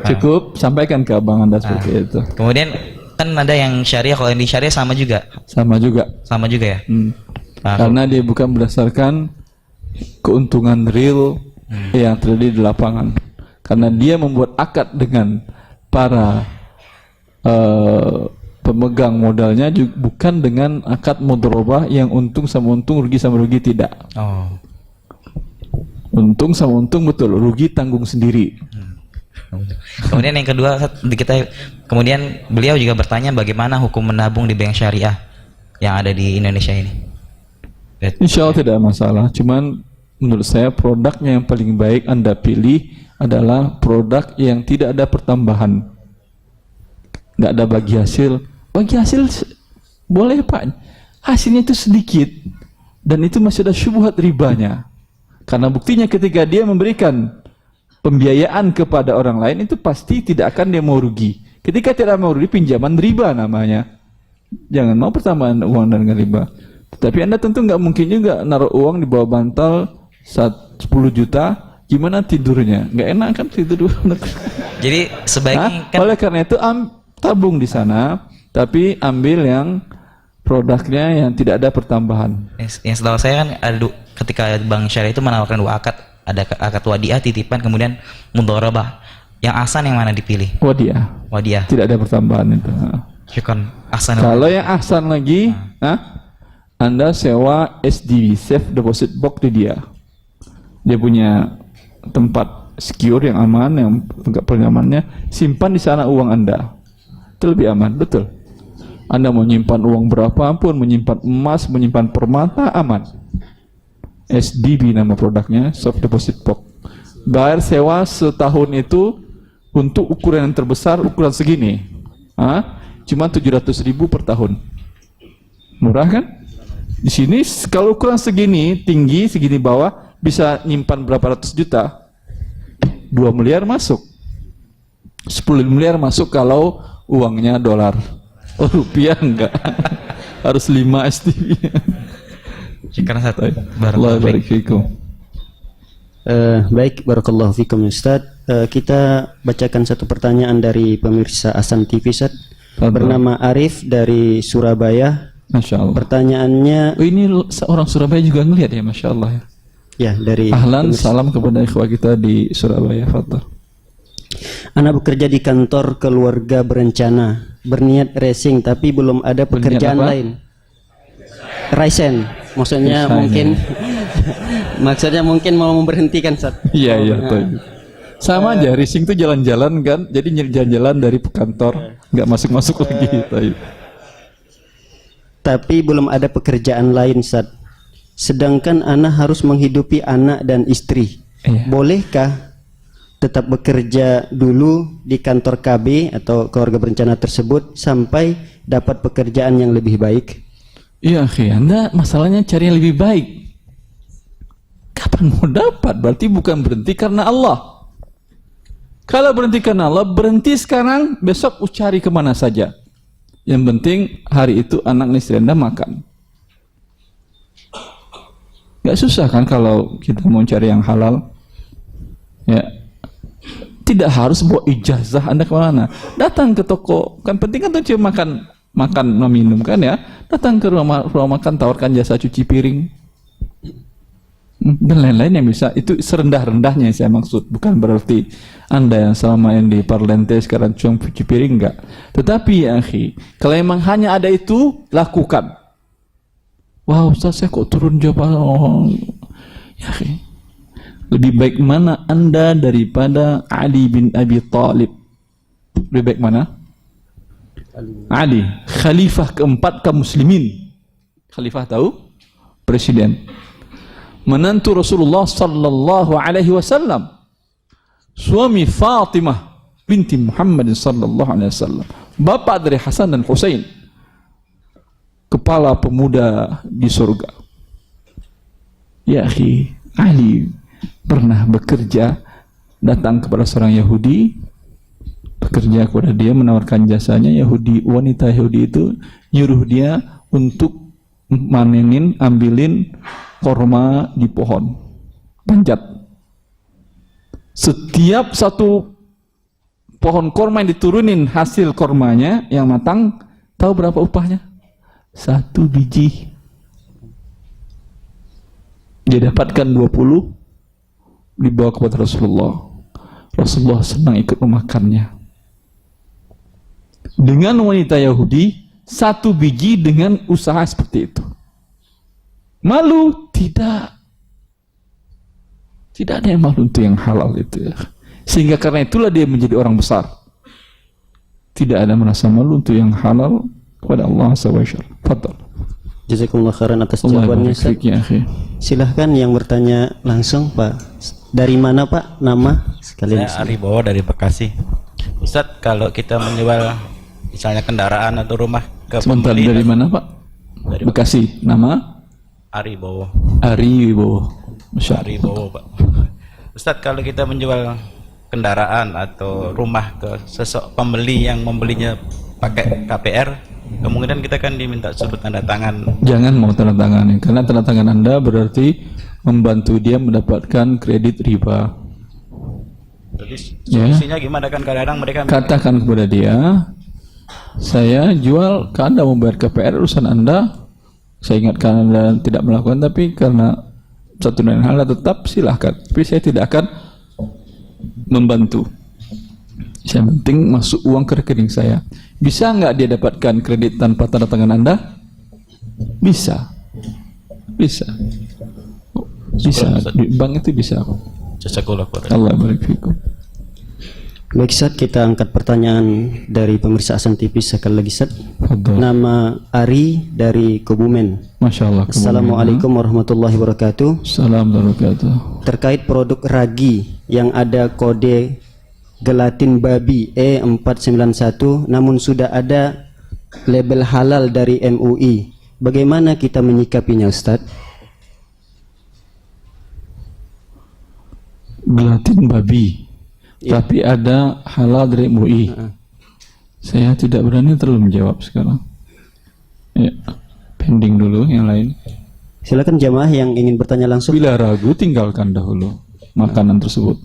Cukup sampaikan ke abang Anda seperti itu. Kemudian kan ada yang syariah, kalau yang di syariah sama juga. Sama juga. Sama juga ya. Nah, Karena dia bukan berdasarkan keuntungan real yang terjadi di lapangan. Karena dia membuat akad dengan para pemegang modalnya, bukan dengan akad mudharabah yang untung sama untung, rugi sama rugi, tidak. Oh. Untung sama untung betul, rugi tanggung sendiri. Kemudian yang kedua, kemudian beliau juga bertanya bagaimana hukum menabung di bank syariah yang ada di Indonesia ini. Insya Allah tidak masalah. Cuman menurut saya produknya yang paling baik Anda pilih adalah produk yang tidak ada pertambahan, nggak ada bagi hasil. Bagi hasil boleh Pak, hasilnya itu sedikit dan itu masih ada syubhat ribanya. Karena buktinya ketika dia memberikan pembiayaan kepada orang lain, itu pasti tidak akan dia mau rugi. Ketika tidak mau rugi, pinjaman riba namanya. Jangan mau pertambahan uang dengan riba. Tapi Anda tentu nggak mungkin juga naruh uang di bawah bantal 10 juta, gimana tidurnya? Nggak enak kan tidur. Jadi sebaiknya kan, oleh karena itu tabung di sana, tapi ambil yang produknya yang tidak ada pertambahan. yang setahu saya kan ada ketika bank syariah itu menawarkan dua akad, ada akad wadiah titipan, kemudian mudharabah. Yang ahsan yang mana dipilih? Wadiah. Tidak ada pertambahan itu. Syukran. Ahsan. Kalau yang ahsan lagi, Anda sewa SDB, Safe Deposit Box di dia. Dia punya tempat secure yang aman, yang pengamannya, simpan di sana uang Anda. Itu lebih aman, betul. Anda mau menyimpan uang berapapun, menyimpan emas, menyimpan permata, aman. SDB nama produknya, Safe Deposit Box. Bayar sewa setahun itu untuk ukuran yang terbesar, ukuran segini. Cuma 700.000 per tahun. Murah kan? Di sini kalau ukuran segini, tinggi, segini bawah, bisa nyimpan berapa ratus juta? 2 miliar masuk. 10 miliar masuk kalau uangnya dolar. Oh, rupiah enggak. Harus 5 STB. Karena satu. Allah barik fikum. Baik, barakallahu fikum Ustaz. Kita bacakan satu pertanyaan dari pemirsa Hasan TV Ustaz. Bernama Arif dari Surabaya. Masya Allah. Pertanyaannya, oh, ini orang Surabaya juga ngelihat ya, Masya Allah ya. Ya, dari Ahlan, salam kepada ikhwah kita di Surabaya. Fadhal. Anak bekerja di kantor keluarga berencana, berniat racing tapi belum ada pekerjaan lain. Racing, maksudnya mungkin maksudnya mungkin mau memberhentikan Ustaz. Iya iya. Sama aja, racing tuh jalan-jalan kan, jadi jalan-jalan dari kantor, nggak masuk-masuk lagi. Tapi belum ada pekerjaan lain Ustaz. Sedangkan anak harus menghidupi anak dan istri. Bolehkah tetap bekerja dulu di kantor KB atau keluarga berencana tersebut sampai dapat pekerjaan yang lebih baik? Iya, Anda masalahnya cari yang lebih baik. Kapan mau dapat? Berarti bukan berhenti karena Allah. Kalau berhenti karena Allah, berhenti sekarang, besok cari kemana saja. Yang penting hari itu anak istri Anda makan. Gak susah kan kalau kita mau cari yang halal. Ya, tidak harus bawa ijazah Anda kemana. Datang ke toko, kan penting kan tuh cuma makan minum kan ya. Datang ke rumah makan, tawarkan jasa cuci piring dan lain-lain yang bisa. Itu serendah-rendahnya yang saya maksud. Bukan berarti Anda yang selama yang di Parlente sekarang cuma cuci piring, enggak. Tetapi ya akhi, kalau memang hanya ada itu, lakukan. Wah Ustaz, saya kok turun jabatan. Oh, ya akhi, lebih baik mana Anda daripada Ali bin Abi Thalib? Lebih baik mana? Ali, khalifah keempat kaum muslimin. Khalifah tahu? Presiden. Menantu Rasulullah sallallahu alaihi wasallam. Suami Fatimah binti Muhammad sallallahu alaihi wasallam. Bapak dari Hasan dan Husain. Kepala pemuda di surga. Ya akhi, Ali pernah bekerja, datang kepada seorang Yahudi, bekerja kepada dia, menawarkan jasanya. Wanita Yahudi itu nyuruh dia untuk manenin, ambilin korma di pohon, panjat. Setiap satu pohon korma yang diturunin hasil kormanya yang matang, tahu berapa upahnya? 1 biji. Dia dapatkan 20, dibawa kepada Rasulullah. Rasulullah senang ikut memakannya. Dengan wanita Yahudi, 1 biji dengan usaha seperti itu. Malu? Tidak. Tidak ada yang malu untuk yang halal itu ya. Sehingga karena itulah dia menjadi orang besar. Tidak ada merasa malu untuk yang halal kepada Allah SWT. Fadal. Jazakumullah khairan atas jawabannya. Silahkan yang bertanya langsung Pak. Dari mana Pak? Nama sekalian. Saya Aribowo dari Bekasi. Ustadz, kalau kita menjual misalnya kendaraan atau rumah ke sebentar, pembeli. Dari mana Pak? Dari Bekasi. Nama? Aribowo. Aribowo. Aribowo Pak. Ustadz, kalau kita menjual kendaraan atau rumah ke pembeli yang membelinya pakai KPR, kemungkinan kita kan diminta suruh tanda tangan. Jangan mau tanda tangan, karena tanda tangan Anda berarti membantu dia mendapatkan kredit riba. Jadi solusinya gimana kan kadang-kadang mereka katakan kepada dia, saya jual, kalau Anda mau bayar KPR urusan Anda. Saya ingatkan Anda tidak melakukan, tapi karena satu dan hal tetap silahkan. Tapi saya tidak akan membantu. Yang penting masuk uang ke rekening saya. Bisa nggak dia dapatkan kredit tanpa tanda tangan Anda? Bisa. Bisa. Bisa. Di bank itu bisa. Allah barik fikum. Baik Ustaz, kita angkat pertanyaan dari pemirsa Hasan TV sekali lagi Ustaz. Nama Ari dari Kebumen. Masya Allah. Assalamualaikum warahmatullahi wabarakatuh. Assalamualaikum warahmatullahi wabarakatuh. Terkait produk ragi yang ada kode gelatin babi E491 namun sudah ada label halal dari MUI, bagaimana kita menyikapinya Ustaz? Gelatin babi Tapi ada halal dari MUI. Saya tidak berani terlalu menjawab sekarang. Ya, pending dulu yang lain. Silakan jamaah yang ingin bertanya langsung. Bila ragu tinggalkan dahulu makanan tersebut.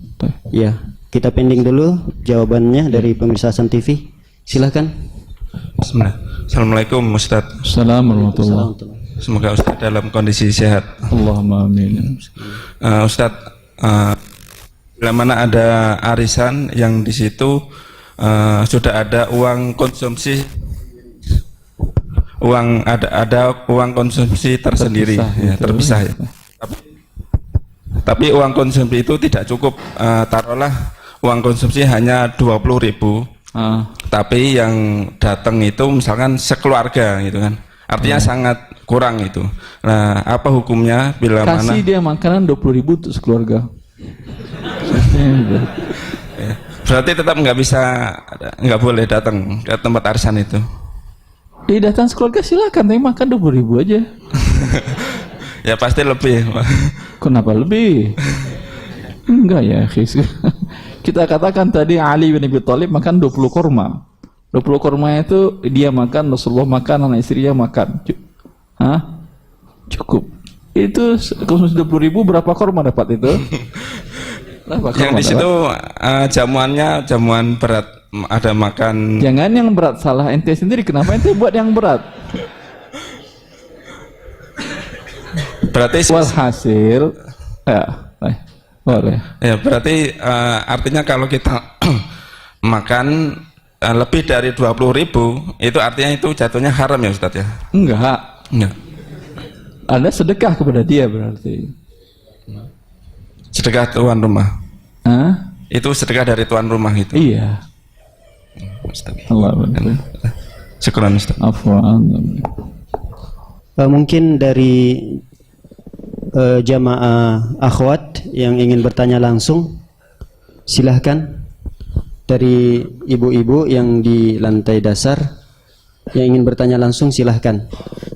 Ya, kita pending dulu jawabannya dari pemirsa Hasan TV. Silakan. Assalamualaikum Ustaz. Assalamualaikum warahmatullahi. Semoga Ustaz dalam kondisi sehat. Allahumma amin. Ustaz, bila mana ada arisan yang di situ sudah ada uang konsumsi, ada uang konsumsi tersendiri, terpisah ya. Tapi uang konsumsi itu tidak cukup. Taruhlah uang konsumsi hanya 20.000. Tapi yang datang itu misalkan sekeluarga gitu kan, artinya sangat kurang itu. Nah, apa hukumnya bila kasih dia makanan 20.000 untuk sekeluarga? Berarti tetap nggak boleh datang ke tempat arisan itu. Datang sekeluarga silakan, tapi makan 20.000 aja. Ya pasti lebih. Kenapa lebih? Enggak ya, kita katakan tadi Ali bin Abi Thalib makan 20 korma. 20 korma itu dia makan, Rasulullah makan, anak istrinya makan. Cukup. Itu konsumsi 20.000, berapa korma dapat itu? Yang di situ jamuannya jamuan berat, ada makan. Jangan yang berat, salah ente sendiri. Kenapa ente buat yang berat? Berarti walhasil ya. Boleh. Ya, berarti artinya kalau kita makan lebih dari 20.000 itu artinya itu jatuhnya haram ya Ustaz ya? Enggak. Anda sedekah kepada dia berarti. Sedekah tuan rumah. Itu sedekah dari tuan rumah itu. Iya. Allah Akbar. Syukran Ustaz. Afwan. Mungkin dari jamaah akhwat yang ingin bertanya langsung, silahkan. Dari ibu-ibu yang di lantai dasar yang ingin bertanya langsung, silahkan.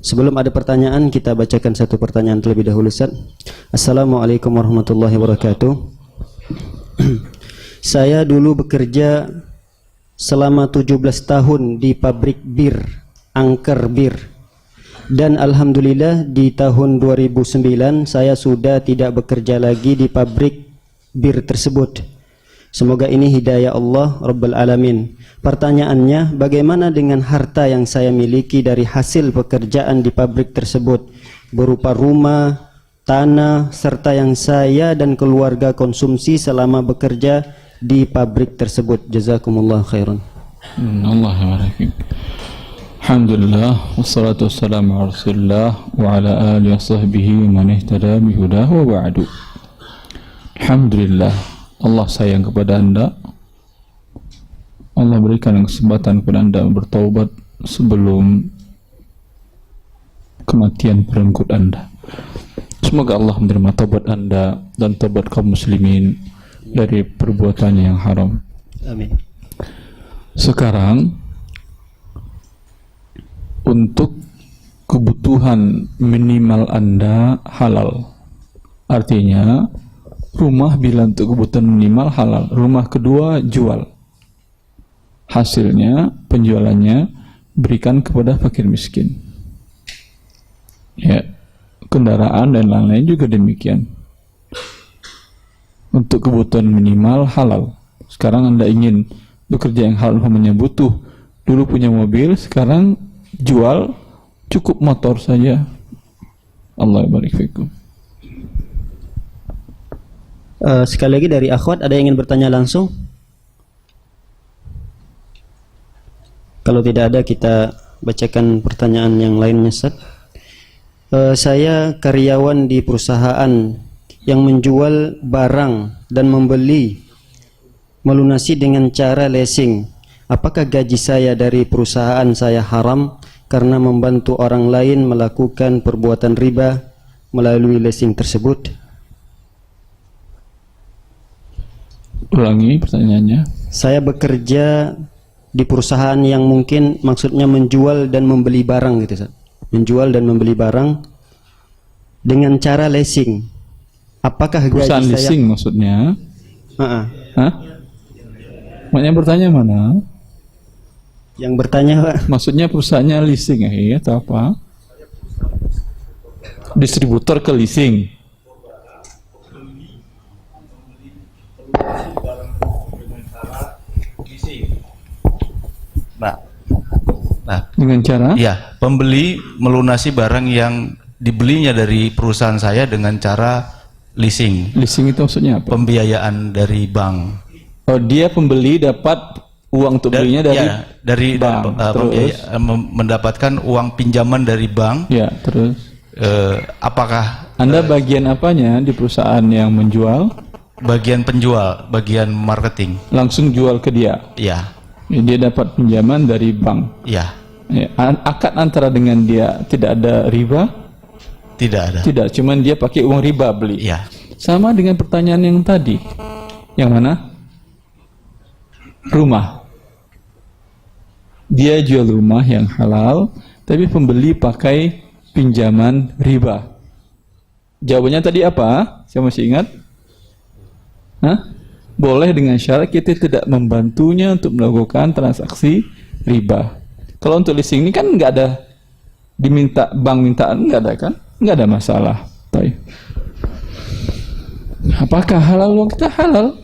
Sebelum ada pertanyaan, kita bacakan satu pertanyaan terlebih dahulu, Ustaz. Assalamualaikum warahmatullahi wabarakatuh. Saya dulu bekerja selama 17 tahun di pabrik bir, angker bir. Dan alhamdulillah di tahun 2009 saya sudah tidak bekerja lagi di pabrik bir tersebut. Semoga ini hidayah Allah Rabbal Alamin. Pertanyaannya, bagaimana dengan harta yang saya miliki dari hasil pekerjaan di pabrik tersebut, berupa rumah, tanah, serta yang saya dan keluarga konsumsi selama bekerja di pabrik tersebut. Jazakumullah khairan. Allah barik. Alhamdulillah, wassalatu wassalamu ala Rasulillah wa ala alihi wa sahbihi man ihtada bihudah wa ba'du. Alhamdulillah, Allah sayang kepada Anda. Allah berikan kesempatan kepada Anda bertaubat sebelum kematian merenggut Anda. Semoga Allah menerima taubat Anda dan taubat kaum muslimin dari perbuatannya yang haram. Amin. Sekarang untuk kebutuhan minimal Anda halal. Artinya rumah bila untuk kebutuhan minimal halal, rumah kedua jual, hasilnya penjualannya berikan kepada fakir miskin. Ya, kendaraan dan lain-lain juga demikian. Untuk kebutuhan minimal halal. Sekarang Anda ingin bekerja yang halal, namanya butuh. Dulu punya mobil, sekarang jual, cukup motor saja. Allah barik fikum. Sekali lagi dari akhwat, ada yang ingin bertanya langsung? Kalau tidak ada, kita bacakan pertanyaan yang lainnya, Ustaz. Saya karyawan di perusahaan yang menjual barang dan membeli, melunasi dengan cara leasing. Apakah gaji saya dari perusahaan saya haram karena membantu orang lain melakukan perbuatan riba melalui leasing tersebut? Ulangi pertanyaannya. Saya bekerja di perusahaan yang mungkin maksudnya menjual dan membeli barang gitu, Ustaz. Menjual dan membeli barang dengan cara leasing. Apakah gaji perusahaan saya leasing maksudnya? Yang bertanya mana? Yang bertanya, Pak. Maksudnya perusahaannya leasing ya atau apa? Distributor ke leasing. Nah, dengan cara? ya, pembeli melunasi barang yang dibelinya dari perusahaan saya dengan cara leasing. Leasing itu maksudnya apa? Pembiayaan dari bank. Oh, dia pembeli dapat uang untuk belinya dari bank. Mendapatkan uang pinjaman dari bank. Ya, terus. Apakah Anda bagian apanya di perusahaan yang menjual? Bagian penjual, bagian marketing. Langsung jual ke dia. Ya. Dia dapat pinjaman dari bank. Ya. Akad antara dengan dia tidak ada riba? Tidak ada. Tidak, cuman dia pakai uang riba beli. Ya. Sama dengan pertanyaan yang tadi. Yang mana? Rumah. Dia jual rumah yang halal, tapi pembeli pakai pinjaman riba. Jawabannya tadi apa? Saya masih ingat? Hah? Boleh dengan syarat kita tidak membantunya untuk melakukan transaksi riba. Kalau untuk leasing ini kan nggak ada diminta bank mintaan, nggak ada kan? Nggak ada masalah. Baik. Apakah halal uang kita? Halal.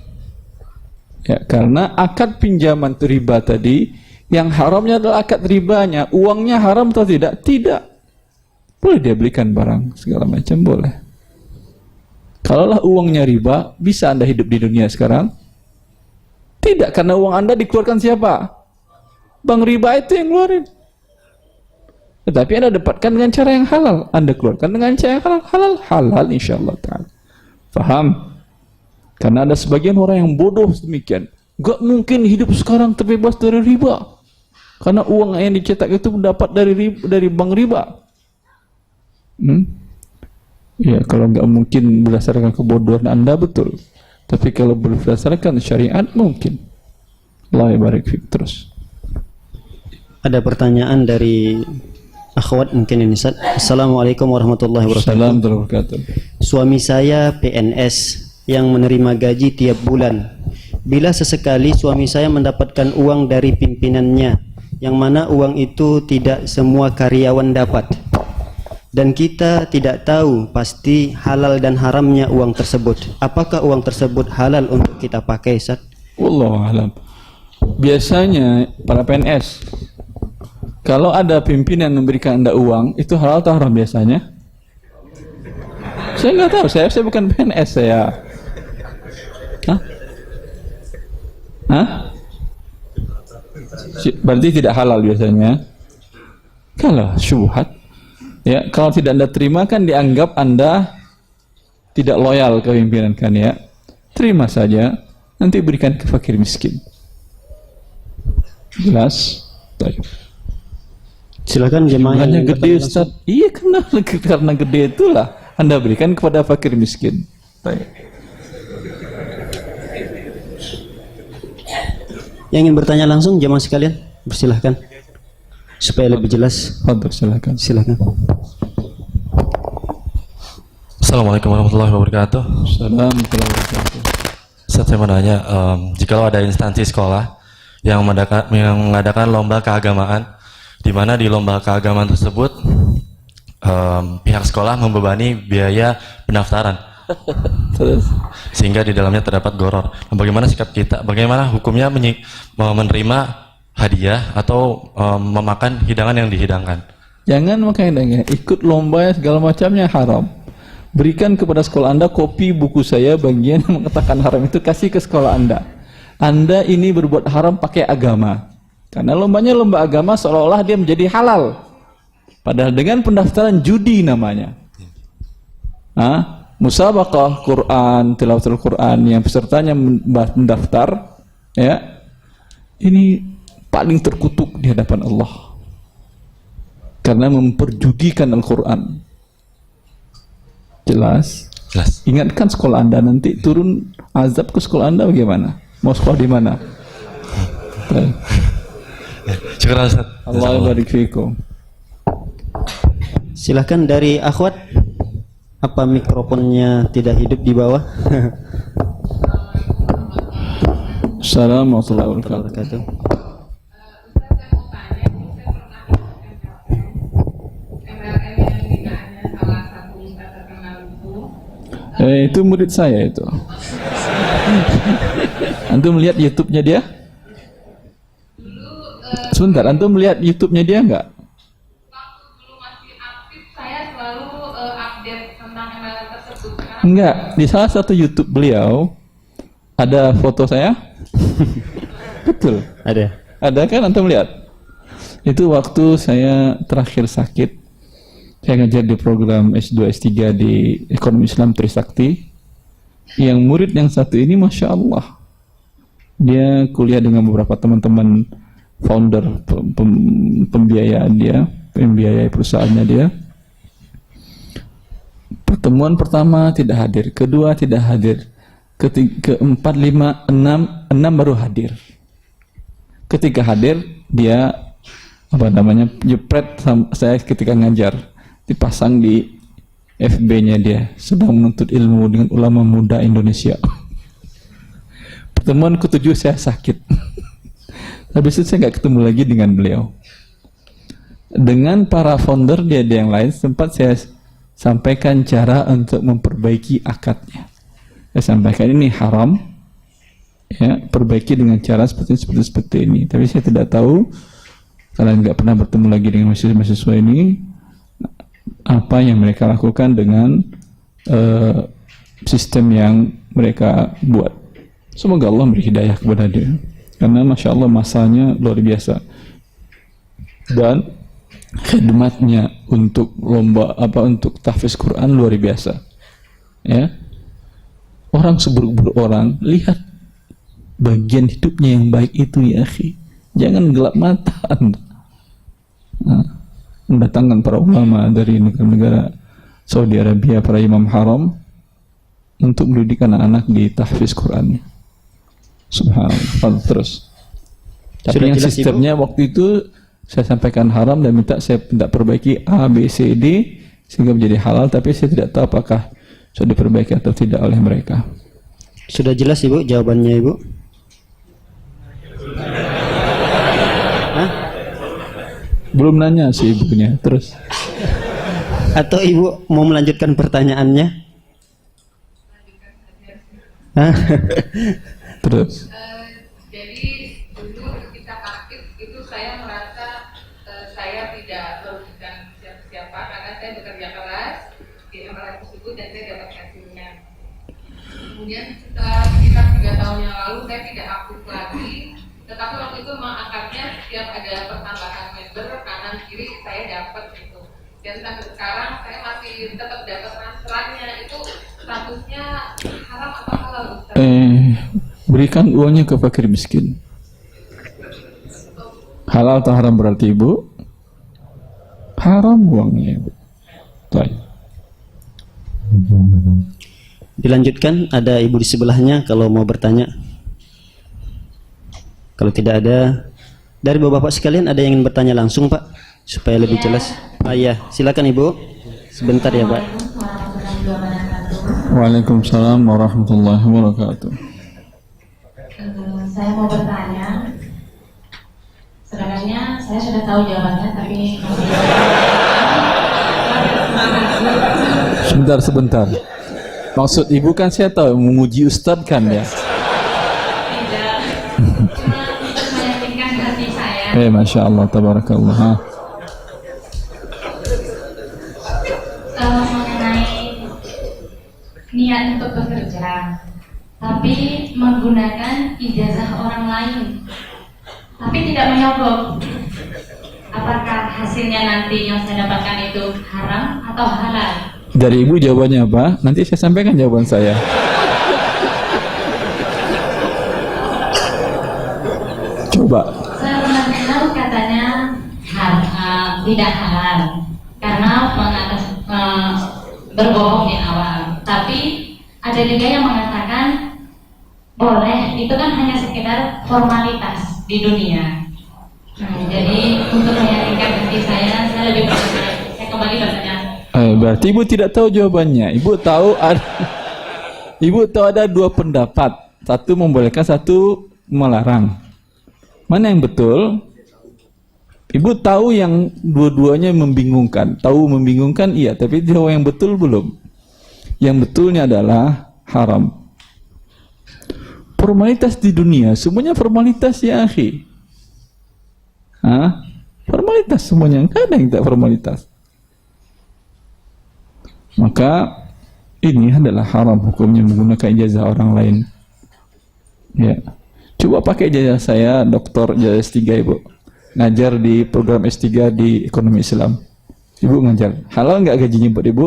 Ya, karena akad pinjaman riba tadi yang haramnya adalah akad ribanya. Uangnya haram atau tidak? Tidak. Boleh dia belikan barang segala macam, boleh. Kalaulah uangnya riba, bisa Anda hidup di dunia sekarang? Tidak, karena uang Anda dikeluarkan siapa? Bank riba itu yang ngeluarin. Tetapi Anda dapatkan dengan cara yang halal. Anda keluarkan dengan cara yang halal. Halal insyaAllah ta'ala. Faham? Karena ada sebagian orang yang bodoh demikian. Gak mungkin hidup sekarang terbebas dari riba. Karena uang yang dicetak itu mendapat dari bank riba. Ya, kalau nggak mungkin berdasarkan kebodohan Anda, betul. Tapi kalau berdasarkan syariat, mungkin. Allah barik fik. Terus. Ada pertanyaan dari akhwat mungkin ini, Ustaz. Assalamualaikum warahmatullahi wabarakatuh. Assalamualaikum warahmatullahi wabarakatuh. Suami saya PNS yang menerima gaji tiap bulan. Bila sesekali suami saya mendapatkan uang dari pimpinannya, yang mana uang itu tidak semua karyawan dapat. Dan kita tidak tahu pasti halal dan haramnya uang tersebut. Apakah uang tersebut halal untuk kita pakai, Ustaz? Wallahu a'lam. Biasanya para PNS, kalau ada pimpinan memberikan Anda uang, itu halal atau haram biasanya? Saya nggak tahu, saya bukan PNS saya. Hah? Berarti tidak halal biasanya. Kalau syubhat, ya, kalau tidak Anda terima kan dianggap Anda tidak loyal ke pimpinan kan ya. Terima saja, nanti berikan ke fakir miskin. Jelas? Baik. Silakan jemaah yang gede Ustaz. Iya, karena gede itulah Anda berikan kepada fakir miskin. Baik. Yang ingin bertanya langsung jemaah sekalian, persilahkan supaya lebih jelas. Silakan. Assalamualaikum warahmatullahi wabarakatuh. Assalamualaikum warahmatullahi wabarakatuh. Ustaz, saya mau nanya, jikalau ada instansi sekolah yang mengadakan lomba keagamaan, di mana di lomba keagamaan tersebut pihak sekolah membebani biaya pendaftaran, sehingga di dalamnya terdapat goror. Bagaimana sikap kita? Bagaimana hukumnya menerima hadiah atau memakan hidangan yang dihidangkan? Jangan makan hidangan, ikut lomba segala macamnya haram. Berikan kepada sekolah Anda kopi buku saya bagian yang mengatakan haram itu, kasih ke sekolah Anda. Anda ini berbuat haram pakai agama. Karena lombanya lomba agama, seolah-olah dia menjadi halal. Padahal dengan pendaftaran judi namanya. Musabaqah Quran, tilawatul Quran yang pesertanya mendaftar, ya, ini paling terkutuk di hadapan Allah. Karena memperjudikan Al-Quran. Jelas? Jelas. Ingatkan sekolah Anda, nanti turun azab ke sekolah Anda bagaimana? Mau sekolah di mana? Syukur Ustaz. Allah barik fikum. Silahkan dari akhwat. Apa mikrofonnya tidak hidup di bawah? Assalamualaikum warahmatullahi wabarakatuh. Itu murid saya itu. Antum melihat YouTube-nya dia? Sebentar, antum melihat YouTube-nya dia enggak? Waktu dulu masih aktif, saya selalu update tentang MLM tersebut. Enggak, di salah satu YouTube beliau ada foto saya. Betul. Ada kan, antum lihat? Itu waktu saya terakhir sakit. Saya ngajar di program S2 S3 di Ekonomi Islam Trisakti. Yang murid yang satu ini Masya Allah, dia kuliah dengan beberapa teman-teman founder pembiayaan dia, pembiayai perusahaannya dia. Pertemuan pertama tidak hadir, kedua tidak hadir, keempat, lima, enam baru hadir. Ketika hadir, dia jepret saya ketika ngajar, dipasang di FB-nya dia, sedang menuntut ilmu dengan ulama muda Indonesia. Pertemuan ketujuh saya sakit. Habis itu saya nggak ketemu lagi dengan beliau. Dengan para founder dia yang lain sempat saya sampaikan cara untuk memperbaiki akadnya. Saya sampaikan ini haram, ya, perbaiki dengan cara seperti ini. Tapi saya tidak tahu, kalian nggak pernah bertemu lagi dengan mahasiswa ini, apa yang mereka lakukan dengan sistem yang mereka buat. Semoga Allah beri hidayah kepada dia, karena Masya Allah masanya luar biasa dan khidmatnya untuk lomba untuk tahfiz Quran luar biasa. Ya, orang seburuk-buruk orang, lihat bagian hidupnya yang baik itu ya akhi, jangan gelap mata Anda. Mendatangkan para ulama dari negara-negara Saudi Arabia, para imam haram, untuk mendidik anak-anak di tahfiz Quran. Subhanallah. Terus. Tapi yang sistemnya waktu itu saya sampaikan haram dan saya minta perbaiki A, B, C, D sehingga menjadi halal, tapi saya tidak tahu apakah sudah diperbaiki atau tidak oleh mereka. Sudah jelas Ibu jawabannya Ibu? Hah? Belum nanya sih ibunya, terus. Atau Ibu mau melanjutkan pertanyaannya? Hah? Terus. Jadi dulu ketika aktif itu saya merasa saya tidak merugikan siapa-siapa karena saya bekerja keras di MLM tersebut dan saya dapat hasilnya. Kemudian setelah sekitar 3 tahun yang lalu saya tidak aktif lagi, tetapi waktu itu memang akadnya setiap ada pertambahan member kanan kiri saya dapat gitu. Dan sampai sekarang saya masih tetap dapat transferannya. Itu statusnya haram atau halal, Ustaz? Berikan uangnya ke fakir miskin. Halal atau haram berarti Ibu? Haram uangnya Ibu. Baik. Dilanjutkan, ada Ibu di sebelahnya kalau mau bertanya. Kalau tidak ada, dari bapak-bapak sekalian ada yang ingin bertanya langsung Pak, supaya lebih jelas. Iya, silakan Ibu. Sebentar ya Pak. Waalaikumsalam warahmatullahi wabarakatuh. Saya mau bertanya, sebenarnya saya sudah tahu jawabannya, tapi Sebentar. Maksud Ibu kan saya tahu menguji Ustadz kan ya? tidak, cuma untuk meyakinkan hati saya. Masya Allah, tabarakallah. Mengenai niat untuk bekerja, tapi menggunakan ijazah orang lain, tapi tidak menyogok. Apakah hasilnya nanti yang saya dapatkan itu haram atau halal? Dari Ibu jawabannya apa? Nanti saya sampaikan jawaban saya. Coba. Saya pernah dengar katanya tidak halal karena berbohong di awal. Tapi ada juga yang mengatakan boleh, itu kan hanya sekedar formalitas di dunia. Jadi untuk meyakinkan hati saya lebih bertanya. Saya kembali bertanya. Berarti Ibu tidak tahu jawabannya. Ibu tahu ada dua pendapat. Satu membolehkan, satu melarang. Mana yang betul? Ibu tahu yang dua-duanya membingungkan. Tahu membingungkan iya, tapi tahu yang betul belum. Yang betulnya adalah haram. Formalitas di dunia, semuanya formalitas ya akhi. Formalitas semuanya, enggak ada yang tak formalitas. Maka ini adalah haram hukumnya menggunakan ijazah orang lain. Ya, coba pakai ijazah saya, doktor ijazah S3 ibu, ngajar di program S3 di ekonomi Islam. Ibu ngajar, halal nggak gajinya buat ibu?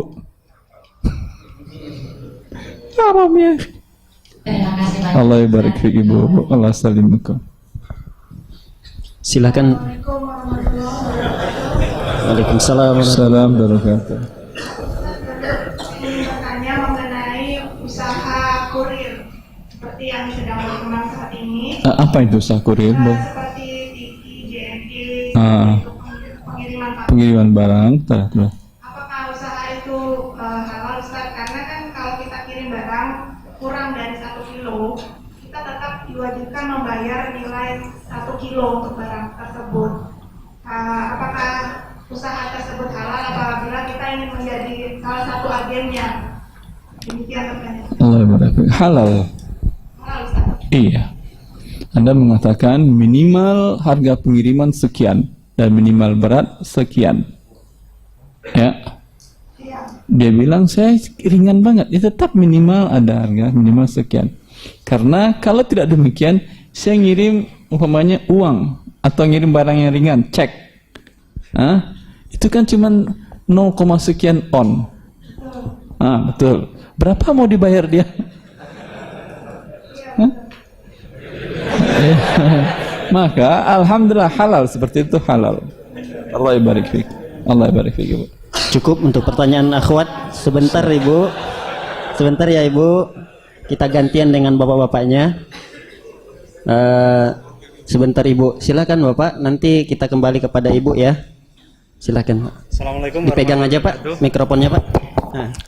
Haram ya. Terima kasih banyak. Allah barik fi ibu, Allah salimukum. Silakan. Waalaikumsalam warahmatullahi wabarakatuh. Bertanya mengenai usaha kurir seperti yang sedang berkembang saat ini. Apa itu usaha kurir? Seperti Tiki, JNE, pengiriman barang. Apakah usaha itu halal Ustaz? Karena kan kalau kita kirim barang kurang dari 1 kilo, kita tetap diwajibkan membayar nilai 1 kilo untuk barang tersebut. Apakah usaha tersebut halal apabila kita ingin menjadi salah satu agennya? Demikian pertanyaan. Allah barik. Halal. Iya. Anda mengatakan minimal harga pengiriman sekian dan minimal berat sekian. Ya. Dia bilang saya ringan banget. Ya tetap minimal ada harga minimal sekian. Karena kalau tidak demikian, saya ngirim umpamanya uang atau ngirim barang yang ringan, cek. Itu kan cuman 0, sekian on. Betul. Berapa mau dibayar dia? Maka alhamdulillah halal, seperti itu halal. Allah barik fiik. Allah barik fiik, Ibu. Cukup untuk pertanyaan akhwat. Sebentar Ibu. Sebentar ya Ibu. Kita gantian dengan bapak-bapaknya. Sebentar Ibu. Silakan Bapak. Nanti kita kembali kepada Ibu ya. Silakan. Assalamualaikum. Dipegang aja Pak mikrofonnya Pak.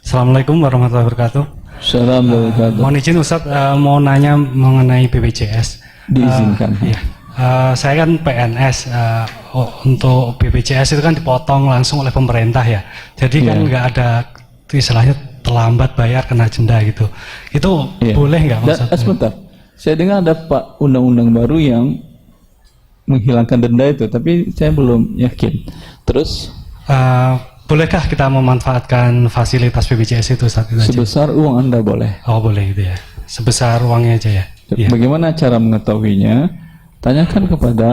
Assalamualaikum warahmatullahi wabarakatuh. Assalamualaikum warahmatullahi wabarakatuh. Mohon izin Ustaz, mau nanya mengenai BPJS. Diizinkan. Iya. Saya kan PNS. Untuk BPJS itu kan dipotong langsung oleh pemerintah ya. Jadi kan nggak ada istilahnya terlambat bayar kena denda gitu. Itu boleh nggak maksudnya? Sebentar. Saya dengar ada Pak undang-undang baru yang menghilangkan denda itu, tapi saya belum yakin. Terus bolehkah kita memanfaatkan fasilitas BPJS itu saat itu? Sebesar uang Anda boleh. Oh boleh itu ya. Sebesar uangnya aja ya. Bagaimana cara mengetahuinya? Tanyakan kepada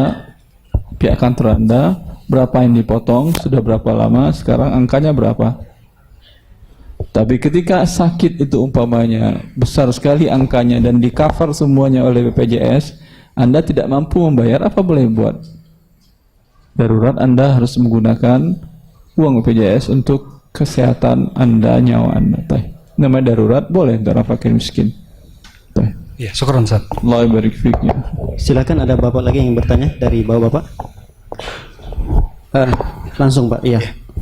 pihak kantor Anda berapa yang dipotong, sudah berapa lama, sekarang angkanya berapa. Tapi ketika sakit itu umpamanya besar sekali angkanya dan di cover semuanya oleh BPJS, Anda tidak mampu membayar, apa boleh buat? Darurat Anda harus menggunakan uang BPJS untuk kesehatan Anda, nyawa Anda. Namanya darurat, boleh untuk orang fakir miskin. Ya, syukran Ustaz. Allah barik fiknya. Silakan, ada Bapak lagi yang bertanya dari Bapak. Langsung Pak. Iya.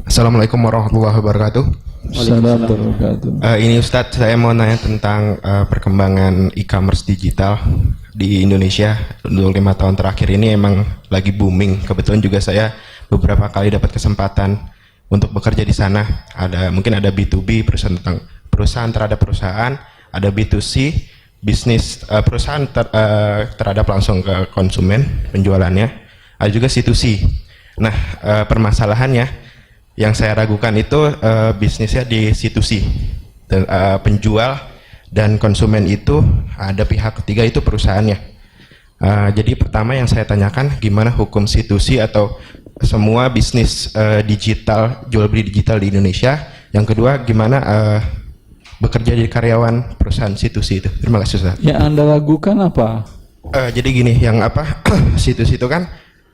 Assalamualaikum warahmatullahi wabarakatuh. Assalamualaikum warahmatullahi wabarakatuh. Ini Ustadz, saya mau nanya tentang perkembangan e-commerce digital di Indonesia. Untuk 5 tahun terakhir ini emang lagi booming. Kebetulan juga saya beberapa kali dapat kesempatan untuk bekerja di sana. Mungkin ada B2B, perusahaan terhadap perusahaan, ada B2C, bisnis perusahaan terhadap langsung ke konsumen penjualannya, ada juga C2C. Nah, permasalahannya yang saya ragukan itu bisnisnya di C2C, penjual dan konsumen itu ada pihak ketiga, itu perusahaannya. Jadi pertama yang saya tanyakan, gimana hukum C2C atau semua bisnis digital, jual beli digital di Indonesia. Yang kedua, gimana bekerja jadi karyawan perusahaan C2C itu. Terima kasih Ustaz. Yang Anda ragukan apa? Jadi gini, yang C2C itu kan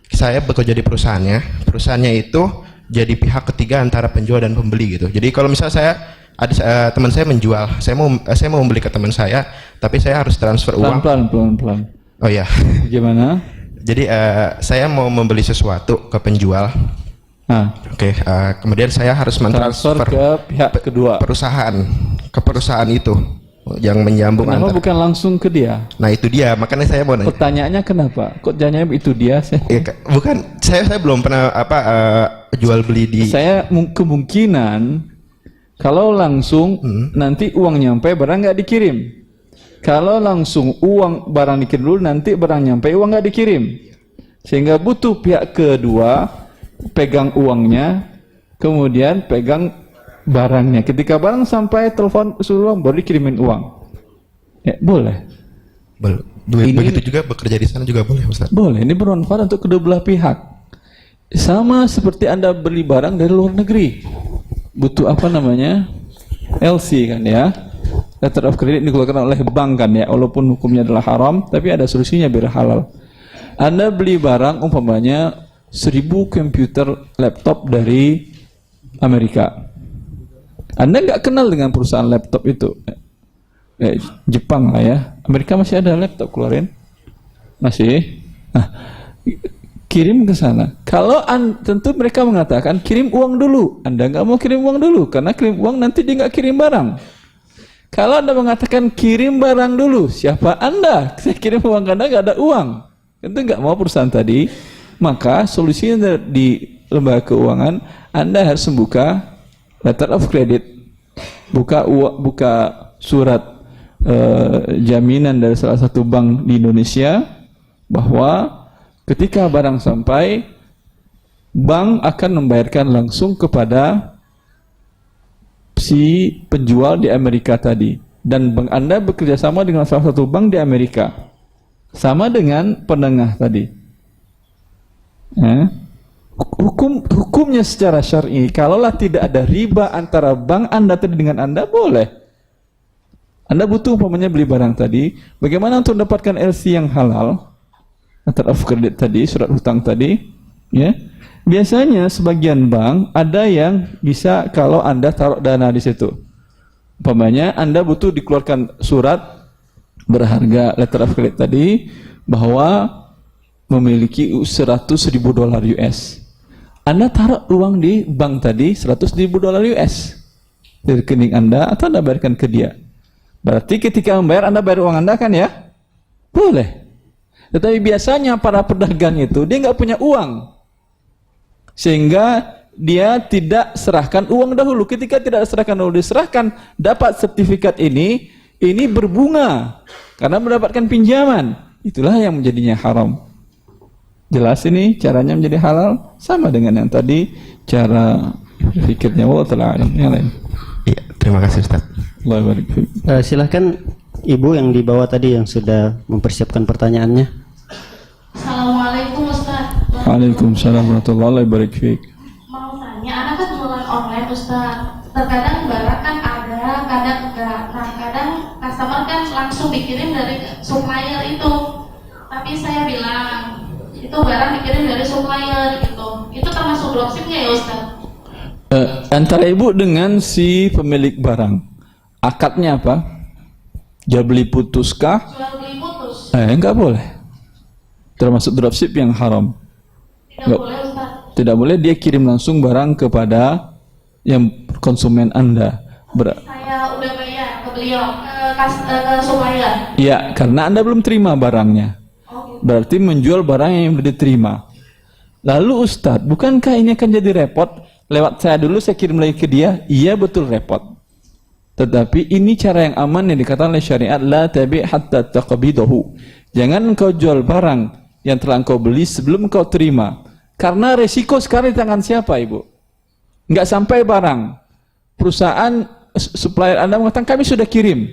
saya bekerja di perusahaannya itu jadi pihak ketiga antara penjual dan pembeli gitu. Jadi kalau misalnya saya ada teman saya menjual, saya mau membeli ke teman saya, tapi saya harus transfer uang. Pelan-pelan. Oh ya. Gimana? Jadi saya mau membeli sesuatu ke penjual. Oke, kemudian saya harus mentransfer ke pihak kedua, ke perusahaan itu. yang menyambung Kenapa bukan langsung ke dia? Nah itu dia, makanya saya mau nanya. Pertanyaannya kenapa? Kok jangan itu dia? Bukan, saya belum pernah jual beli di. Saya kemungkinan kalau langsung nanti uang nyampe barang nggak dikirim. Kalau langsung uang barang dikirim dulu, nanti barang nyampe uang nggak dikirim. Sehingga butuh pihak kedua pegang uangnya, kemudian pegang barangnya. Ketika barang sampai, telepon suruh baru dikirimin uang. Ya, boleh. Begitu juga bekerja di sana juga boleh, Ustaz? Boleh, ini bermanfaat untuk kedua belah pihak. Sama seperti Anda beli barang dari luar negeri. Butuh apa namanya? LC kan ya. Letter of credit dikeluarkan oleh bank kan ya. Walaupun hukumnya adalah haram, tapi ada solusinya biar halal. Anda beli barang umpamanya 1000 komputer laptop dari Amerika. Anda nggak kenal dengan perusahaan laptop itu, Jepang lah ya. Amerika masih ada laptop keluarin, masih. Nah, kirim ke sana. Kalau tentu mereka mengatakan kirim uang dulu. Anda nggak mau kirim uang dulu karena kirim uang nanti dia nggak kirim barang. Kalau Anda mengatakan kirim barang dulu, siapa Anda? Saya kirim uang Anda nggak ada uang. Tentu nggak mau perusahaan tadi. Maka solusinya di lembaga keuangan, Anda harus membuka letter of credit, buka surat jaminan dari salah satu bank di Indonesia bahwa ketika barang sampai, bank akan membayarkan langsung kepada si penjual di Amerika tadi, dan bank Anda bekerja sama dengan salah satu bank di Amerika, sama dengan penengah tadi. Hukumnya secara syar'i, kalaulah tidak ada riba antara bank Anda tadi dengan Anda, boleh. Anda butuh umpamanya beli barang tadi, bagaimana untuk mendapatkan LC yang halal, letter of credit tadi, surat hutang tadi, ya. Biasanya sebagian bank ada yang bisa kalau Anda taruh dana di situ. Umpamanya Anda butuh dikeluarkan surat berharga letter of credit tadi bahwa memiliki $100.000 US. Anda taruh uang di bank tadi $100.000 US dari rekening Anda, atau Anda bayarkan ke dia. Berarti ketika membayar, Anda bayar uang Anda kan ya? Boleh. Tetapi biasanya para pedagang itu dia nggak punya uang, sehingga dia tidak serahkan uang dahulu. Ketika tidak serahkan dahulu, diserahkan dapat sertifikat ini berbunga karena mendapatkan pinjaman. Itulah yang menjadinya haram. Jelas ini caranya menjadi halal, sama dengan yang tadi cara pikirnya. Wallahu ta'ala alam. Yang lain. Iya, terima kasih Ustaz. Silahkan Ibu yang di bawah tadi yang sudah mempersiapkan pertanyaannya. Assalamualaikum Ustaz. Waalaikumsalam warahmatullahi wabarakatuh. Mau tanya, anak kan jualan online Ustaz. Terkadang barang kan ada, kadang enggak. Nah, kadang customer kan langsung dikirim dari supplier itu. Tapi saya bilang itu barang dikirim dari supplier gitu. Itu termasuk dropship nggak ya Ustaz? Antara ibu dengan si pemilik barang, akadnya apa? Jual beli putuskah? Jual beli putus. Enggak boleh. Termasuk dropship yang haram. Tidak boleh Ustaz. Tidak boleh dia kirim langsung barang kepada yang konsumen Anda. Saya udah bayar ke beliau, ke supplier. Ya, karena Anda belum terima barangnya. Berarti menjual barang yang sudah diterima. Lalu Ustadz, bukankah ini akan jadi repot? Lewat saya dulu, saya kirim lagi ke dia. Iya betul repot. Tetapi ini cara yang aman yang dikatakan oleh syariat, la tabi' hatta taqbidahu. Jangan engkau jual barang yang telah engkau beli sebelum engkau terima. Karena resiko sekarang di tangan siapa, Ibu? Enggak sampai barang. Perusahaan supplier Anda mengatakan kami sudah kirim.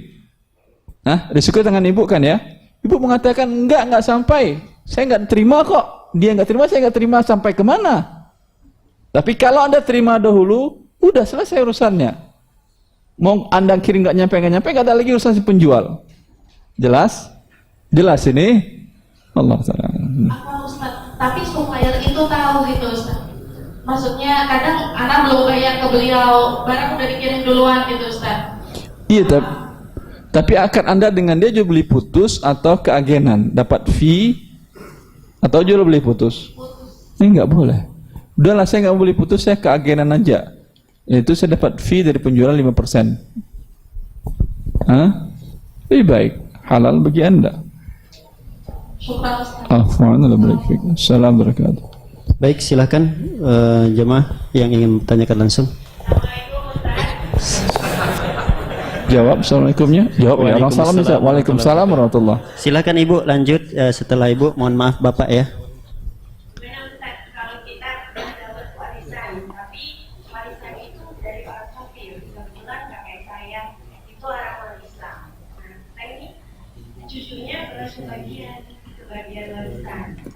Nah, resiko di tangan Ibu kan ya? Ibu mengatakan enggak sampai. Saya enggak terima kok. Dia enggak terima, saya enggak terima, sampai kemana? Tapi kalau Anda terima dahulu, udah selesai urusannya. Mau Anda kirim enggak nyampe, enggak ada lagi urusan si penjual. Jelas? Jelas ini? Allah Ta'ala. Apa Ustaz? Tapi supplier itu tahu gitu Ustaz. Maksudnya kadang anak belum bayar ke beliau, barang udah dikirim duluan gitu Ustaz. Iya, tapi akad Anda dengan dia jual beli putus atau keagenan, dapat fee atau jual beli putus? Ini enggak boleh. Udahlah, saya enggak beli putus, saya keagenan aja. Itu saya dapat fee dari penjualan 5%. lebih baik, halal bagi Anda. Assalamualaikum warahmatullahi. Baik, silakan jemaah yang ingin bertanyakan langsung. Jawab assalamualaikumnya. Jawab ya. Salam bisa. Waalaikumsalam warahmatullah. Silakan Ibu lanjut setelah Ibu. Mohon maaf Bapak ya.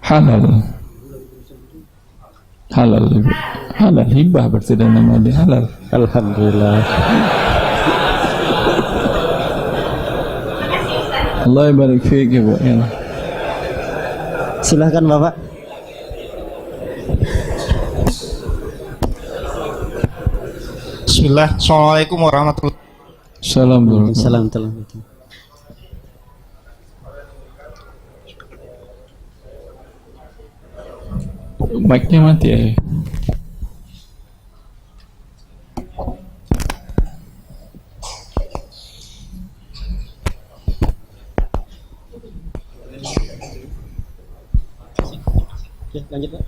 Halal. Halal hibah berarti dan nama dia halal. Alhamdulillah. Allah barik fiik ya Bu. Ya. Silahkan Bapak. Bismillah. Assalamualaikum warahmatullahi wabarakatuh. Assalamualaikum. Mic-nya mati ya. Lanjut Pak.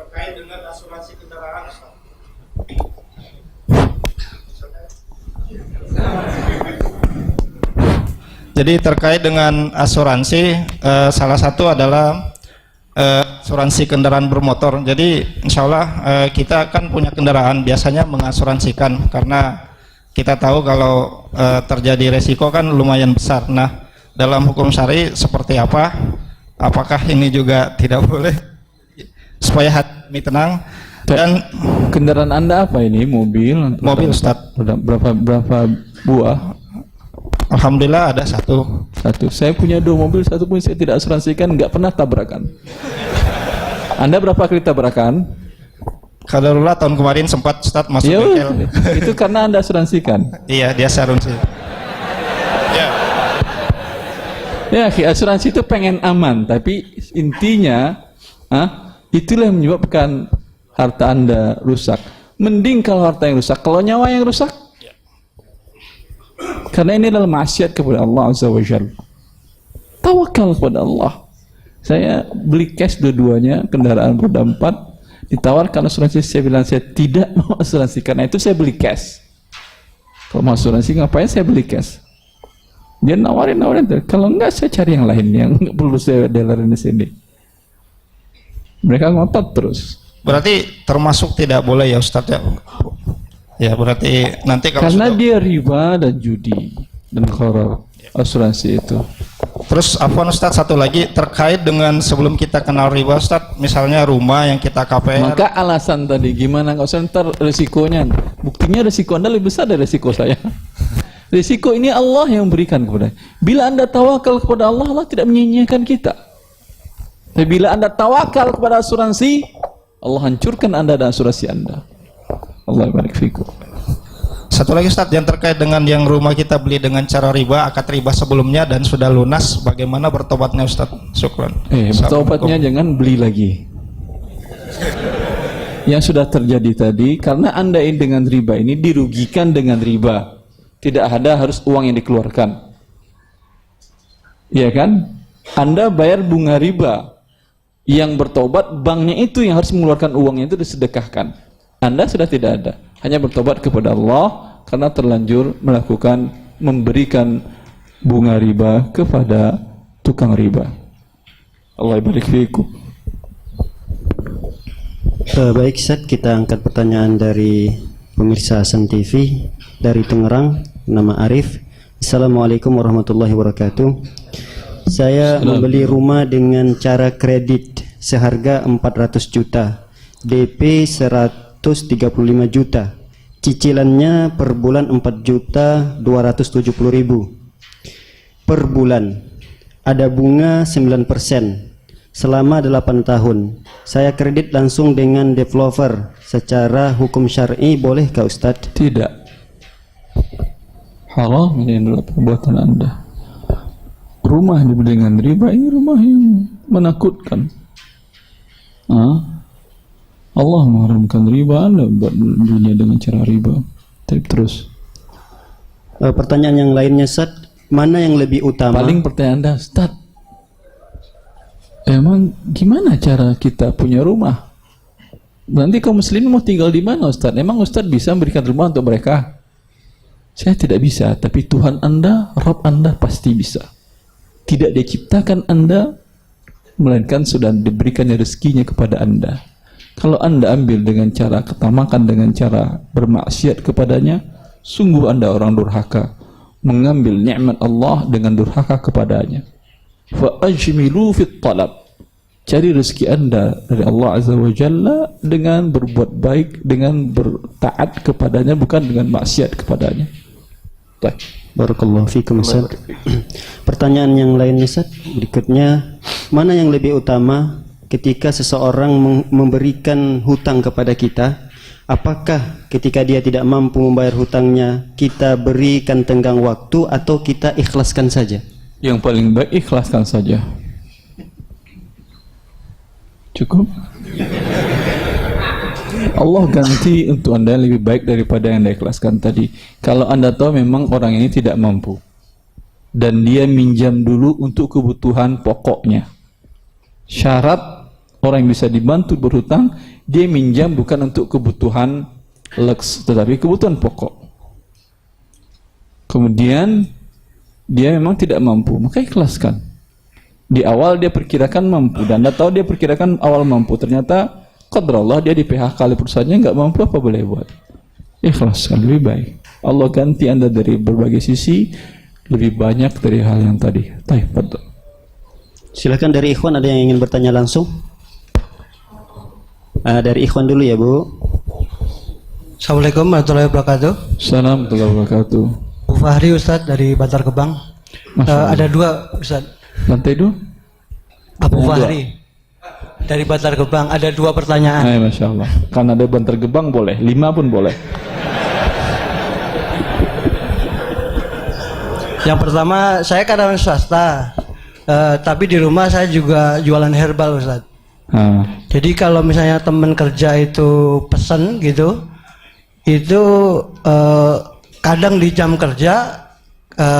terkait dengan asuransi kendaraan. Jadi terkait dengan asuransi, salah satu adalah asuransi kendaraan bermotor. Jadi insya Allah kita kan punya kendaraan, biasanya mengasuransikan karena kita tahu kalau terjadi resiko kan lumayan besar. Nah, dalam hukum syari seperti apa? Apakah ini juga tidak boleh supaya hati tenang? Dan kendaraan Anda apa ini? Mobil? Mobil Ustaz. Berapa buah? Alhamdulillah ada satu. Saya punya 2 mobil, satu pun saya tidak asuransikan, nggak pernah tabrakan. Anda berapa kali tabrakan? Qadarullah tahun kemarin sempat Ustaz masuk bengkel. Itu karena Anda asuransikan. Iya, dia asuransi. Ya, asuransi itu pengen aman, tapi intinya itulah yang menyebabkan harta Anda rusak. Mending kalau harta yang rusak, kalau nyawa yang rusak. Karena ini adalah maksiat kepada Allah Azza wa Jalla. Tawakal kepada Allah. Saya beli cash dua-duanya, kendaraan roda 4, ditawarkan asuransi, saya bilang saya tidak mau asuransi, karena itu saya beli cash. Kalau mau asuransi ngapain saya beli cash? Dia nawarin, kalau enggak saya cari yang lain yang enggak perlu saya delerin di sini. Mereka ngotot terus. Berarti termasuk tidak boleh ya Ustaz ya? Ya berarti nanti kalau karena dia riba dan judi dan gharar asuransi itu. Terus afwan Ustaz, satu lagi terkait dengan sebelum kita kenal riba Ustaz, misalnya rumah yang kita KPR. Maka alasan tadi gimana nggak usah ntar resikonya. Buktinya resiko Anda lebih besar dari resiko saya. Risiko ini Allah yang berikan kepada. Bila Anda tawakal kepada Allah, Allah tidak menyia-nyiakan kita. Tapi bila Anda tawakal kepada asuransi, Allah hancurkan Anda dan asuransi Anda. Allah barik fikum. Satu lagi Ustaz, yang terkait dengan yang rumah kita beli dengan cara riba, akad riba sebelumnya dan sudah lunas, bagaimana bertobatnya Ustaz? Syukran. Bertobatnya jangan beli lagi. Yang sudah terjadi tadi, karena Anda ini dengan riba ini dirugikan dengan riba. Tidak ada harus uang yang dikeluarkan. Iya kan? Anda bayar bunga riba. Yang bertobat, banknya itu yang harus mengeluarkan uangnya itu disedekahkan. Anda sudah tidak ada. Hanya bertobat kepada Allah karena terlanjur melakukan, memberikan bunga riba kepada tukang riba. Allah barik fiikum. Baik Ustaz, kita angkat pertanyaan dari pemirsa Hasan TV dari Tangerang, nama Arif. Assalamualaikum warahmatullahi wabarakatuh. Saya membeli rumah dengan cara kredit seharga 400 juta, DP 135 juta, cicilannya per bulan 4.270.000 per bulan, ada bunga 9% selama 8 tahun. Saya kredit langsung dengan developer. Secara hukum syar'i bolehkah Ustadz? Tidak. Haram ini adalah perbuatan Anda. Rumah dibeli dengan riba, ini rumah yang menakutkan. Allah mengharamkan riba, Anda buat dunia dengan cara riba. Terus pertanyaan yang lainnya, Ustaz, mana yang lebih utama? Paling pertanyaan Anda, Ustaz, emang gimana cara kita punya rumah? Nanti kaum muslimin mau tinggal di mana, Ustaz? Emang Ustaz bisa memberikan rumah untuk mereka? Saya tidak bisa, tapi Tuhan Anda, Rabb Anda pasti bisa. Tidak diciptakan Anda, melainkan sudah diberikan rezekinya kepada Anda. Kalau Anda ambil dengan cara ketamakan, dengan cara bermaksiat kepadanya, sungguh Anda orang durhaka, mengambil nikmat Allah dengan durhaka kepadanya. Fa ajmilu fit talab, cari rezeki Anda dari Allah Azza wa Jalla dengan berbuat baik, dengan bertaat kepadanya, bukan dengan maksiat kepadanya. Baik. Barakallahu fikum, Ustaz. Pertanyaan yang lainnya, Ustaz, berikutnya, mana yang lebih utama ketika seseorang memberikan hutang kepada kita? Apakah ketika dia tidak mampu membayar hutangnya, kita berikan tenggang waktu atau kita ikhlaskan saja? Yang paling baik ikhlaskan saja. Cukup? Allah ganti untuk Anda yang lebih baik daripada yang Anda ikhlaskan tadi. Kalau Anda tahu memang orang ini tidak mampu dan dia minjam dulu untuk kebutuhan pokoknya. Syarat orang yang bisa dibantu berhutang, dia minjam bukan untuk kebutuhan lux, tetapi kebutuhan pokok. Kemudian dia memang tidak mampu, maka ikhlaskan. Di awal dia perkirakan mampu, dan Anda tahu dia perkirakan awal mampu, ternyata qadrallah dia di PHK oleh perusahaannya, nggak mampu, apa boleh buat? Ikhlaskan, lebih baik. Allah ganti Anda dari berbagai sisi lebih banyak dari hal yang tadi. Baik, silakan dari ikhwan, ada yang ingin bertanya langsung? Dari ikhwan dulu ya, Bu. Assalamualaikum warahmatullahi wabarakatuh. Assalamualaikum warahmatullahi wabarakatuh. Bu Fahri, Ustadz dari Bantar Gebang. Ada dua, Ustadz. Lantai dua? Abu Fahri dari Bantar Gebang. Ada dua pertanyaan. Masya Allah. Karena ada Bantar Gebang boleh, 5 pun boleh. Yang pertama, saya karyawan swasta, tapi di rumah saya juga jualan herbal, Ustadz. Jadi kalau misalnya teman kerja itu pesen gitu, itu kadang di jam kerja,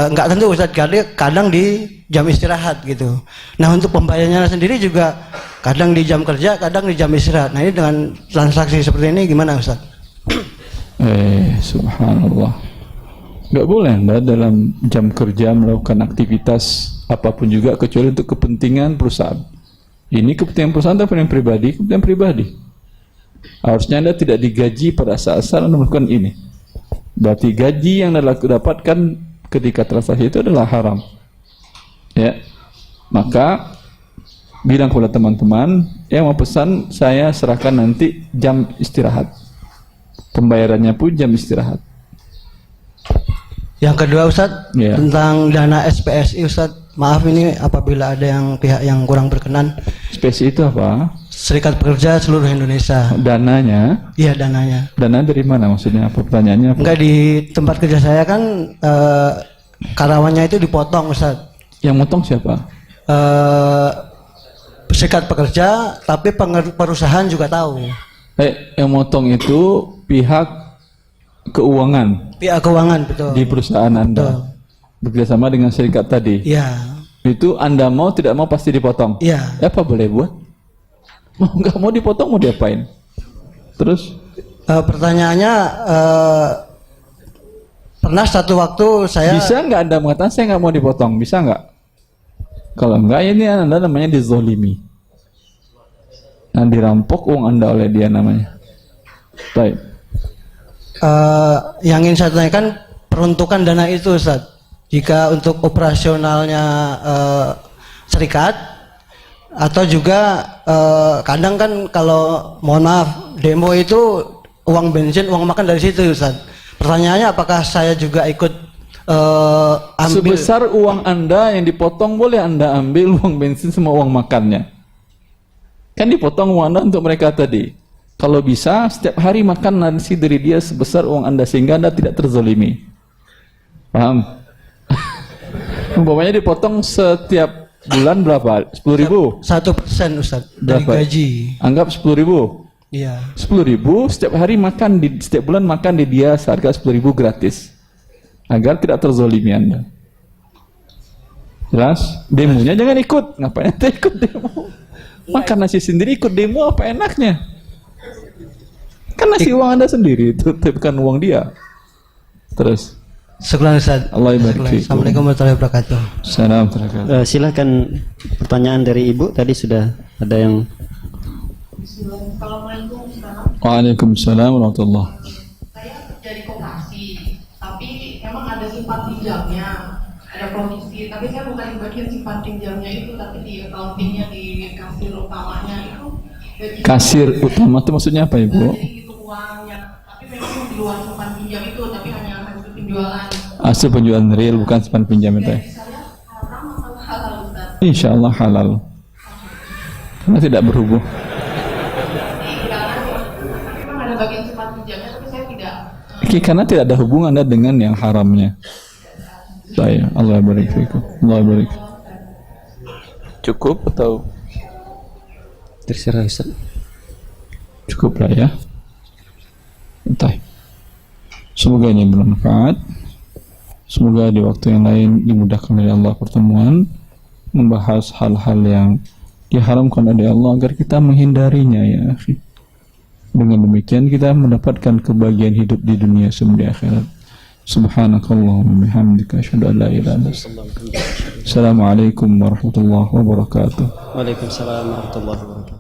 nggak tentu Ustadz, kadang di jam istirahat gitu. Nah, untuk pembayarannya sendiri juga kadang di jam kerja, kadang di jam istirahat. Nah, ini dengan transaksi seperti ini gimana, Ustadz? Subhanallah. Nggak boleh Anda dalam jam kerja melakukan aktivitas apapun juga kecuali untuk kepentingan perusahaan. Ini kepentingan perusahaan atau kepentingan pribadi? Harusnya Anda tidak digaji pada saat-saat Anda melakukan ini. Berarti gaji yang Anda dapatkan ketika transaksi itu adalah haram. Ya, maka bilang kepada teman-teman yang mau pesan, saya serahkan nanti jam istirahat. Pembayarannya pun jam istirahat. Yang kedua, Ustadz, tentang dana SPSI, Ustadz. Maaf ini apabila ada yang pihak yang kurang berkenan. SPSI itu apa? Serikat Pekerja Seluruh Indonesia. Dananya? Iya, dananya. Dana dari mana maksudnya? Apa pertanyaannya? Apa? Enggak, di tempat kerja saya kan karyawannya itu dipotong, Ustadz. Yang motong siapa? Serikat Pekerja, tapi perusahaan juga tahu. Yang motong itu pihak keuangan. Pihak keuangan, betul. Di perusahaan Anda. Bekerjasama dengan serikat tadi. Iya. Itu Anda mau tidak mau pasti dipotong. Iya. Apa boleh buat? Mau nggak mau dipotong mau diapain? Terus? Pertanyaannya, pernah satu waktu saya. Bisa nggak Anda mengatakan saya nggak mau dipotong? Bisa nggak? Kalau nggak, ini Anda namanya dizolimi. Nah, dirampok uang Anda oleh dia namanya. Baik. Yang ingin saya tanyakan peruntukan dana itu, Ustaz. Jika untuk operasionalnya serikat atau juga kadang kan kalau mohon maaf demo itu uang bensin, uang makan dari situ, Ustaz. Pertanyaannya apakah saya juga ikut ambil? Sebesar uang Anda yang dipotong boleh Anda ambil uang bensin sama uang makannya. Kan dipotong uang Anda untuk mereka tadi. Kalau bisa setiap hari makan nasi dari dia sebesar uang Anda sehingga Anda tidak terzolimi. Paham? Umpamanya dipotong setiap bulan berapa? 10.000? 1% Ustaz dari Berapa? gaji. Anggap 10.000. Iya. 10.000 setiap hari makan setiap bulan makan di dia seharga 10.000 gratis. Agar tidak terzolimi Anda. Jelas? Demonya jangan ikut. Ngapain ente ikut demo? Makan nasi sendiri ikut demo apa enaknya? Kan nasi uang Anda sendiri, itu bukan uang dia. Terus. Syukran Ustaz. Allah ibarik fikum. Assalamualaikum warahmatullahi wabarakatuh. Assalamualaikum. Silakan pertanyaan dari Ibu tadi sudah ada yang. Waalaikumsalam warahmatullahi. Saya kerja di koperasi, tapi memang ada simpan pinjamnya, ada komisi, tapi saya bukan di bagian simpan pinjamnya itu, tapi di accountingnya, di kasir utamanya itu. Kasir utama itu maksudnya apa Ibu? Jadi itu uangnya, tapi memang di luar simpan pinjam itu, tapi hanya hasil penjualan. Hasil penjualan real bukan simpan pinjam itu ya? Haram atau halal Ustaz? Insya Allah halal. Karena tidak berhubung. Memang ada bagian simpan pinjamnya, tapi saya tidak. Karena tidak ada hubungan Anda dengan yang haramnya. Saya Allah barik fikum. Allah barik. Cukup atau terserah Ustaz? Cukup lah ya. Entah. Semoga ini bermanfaat. Semoga di waktu yang lain dimudahkan oleh Allah pertemuan membahas hal-hal yang diharamkan oleh Allah agar kita menghindarinya ya akhi. Dengan demikian kita mendapatkan kebahagiaan hidup di dunia sebelum di akhirat. Subhanakallahumma bihamdika asyhadu an la ilaha illa anta. Assalamualaikum warahmatullahi wabarakatuh. Waalaikumsalam warahmatullahi wabarakatuh.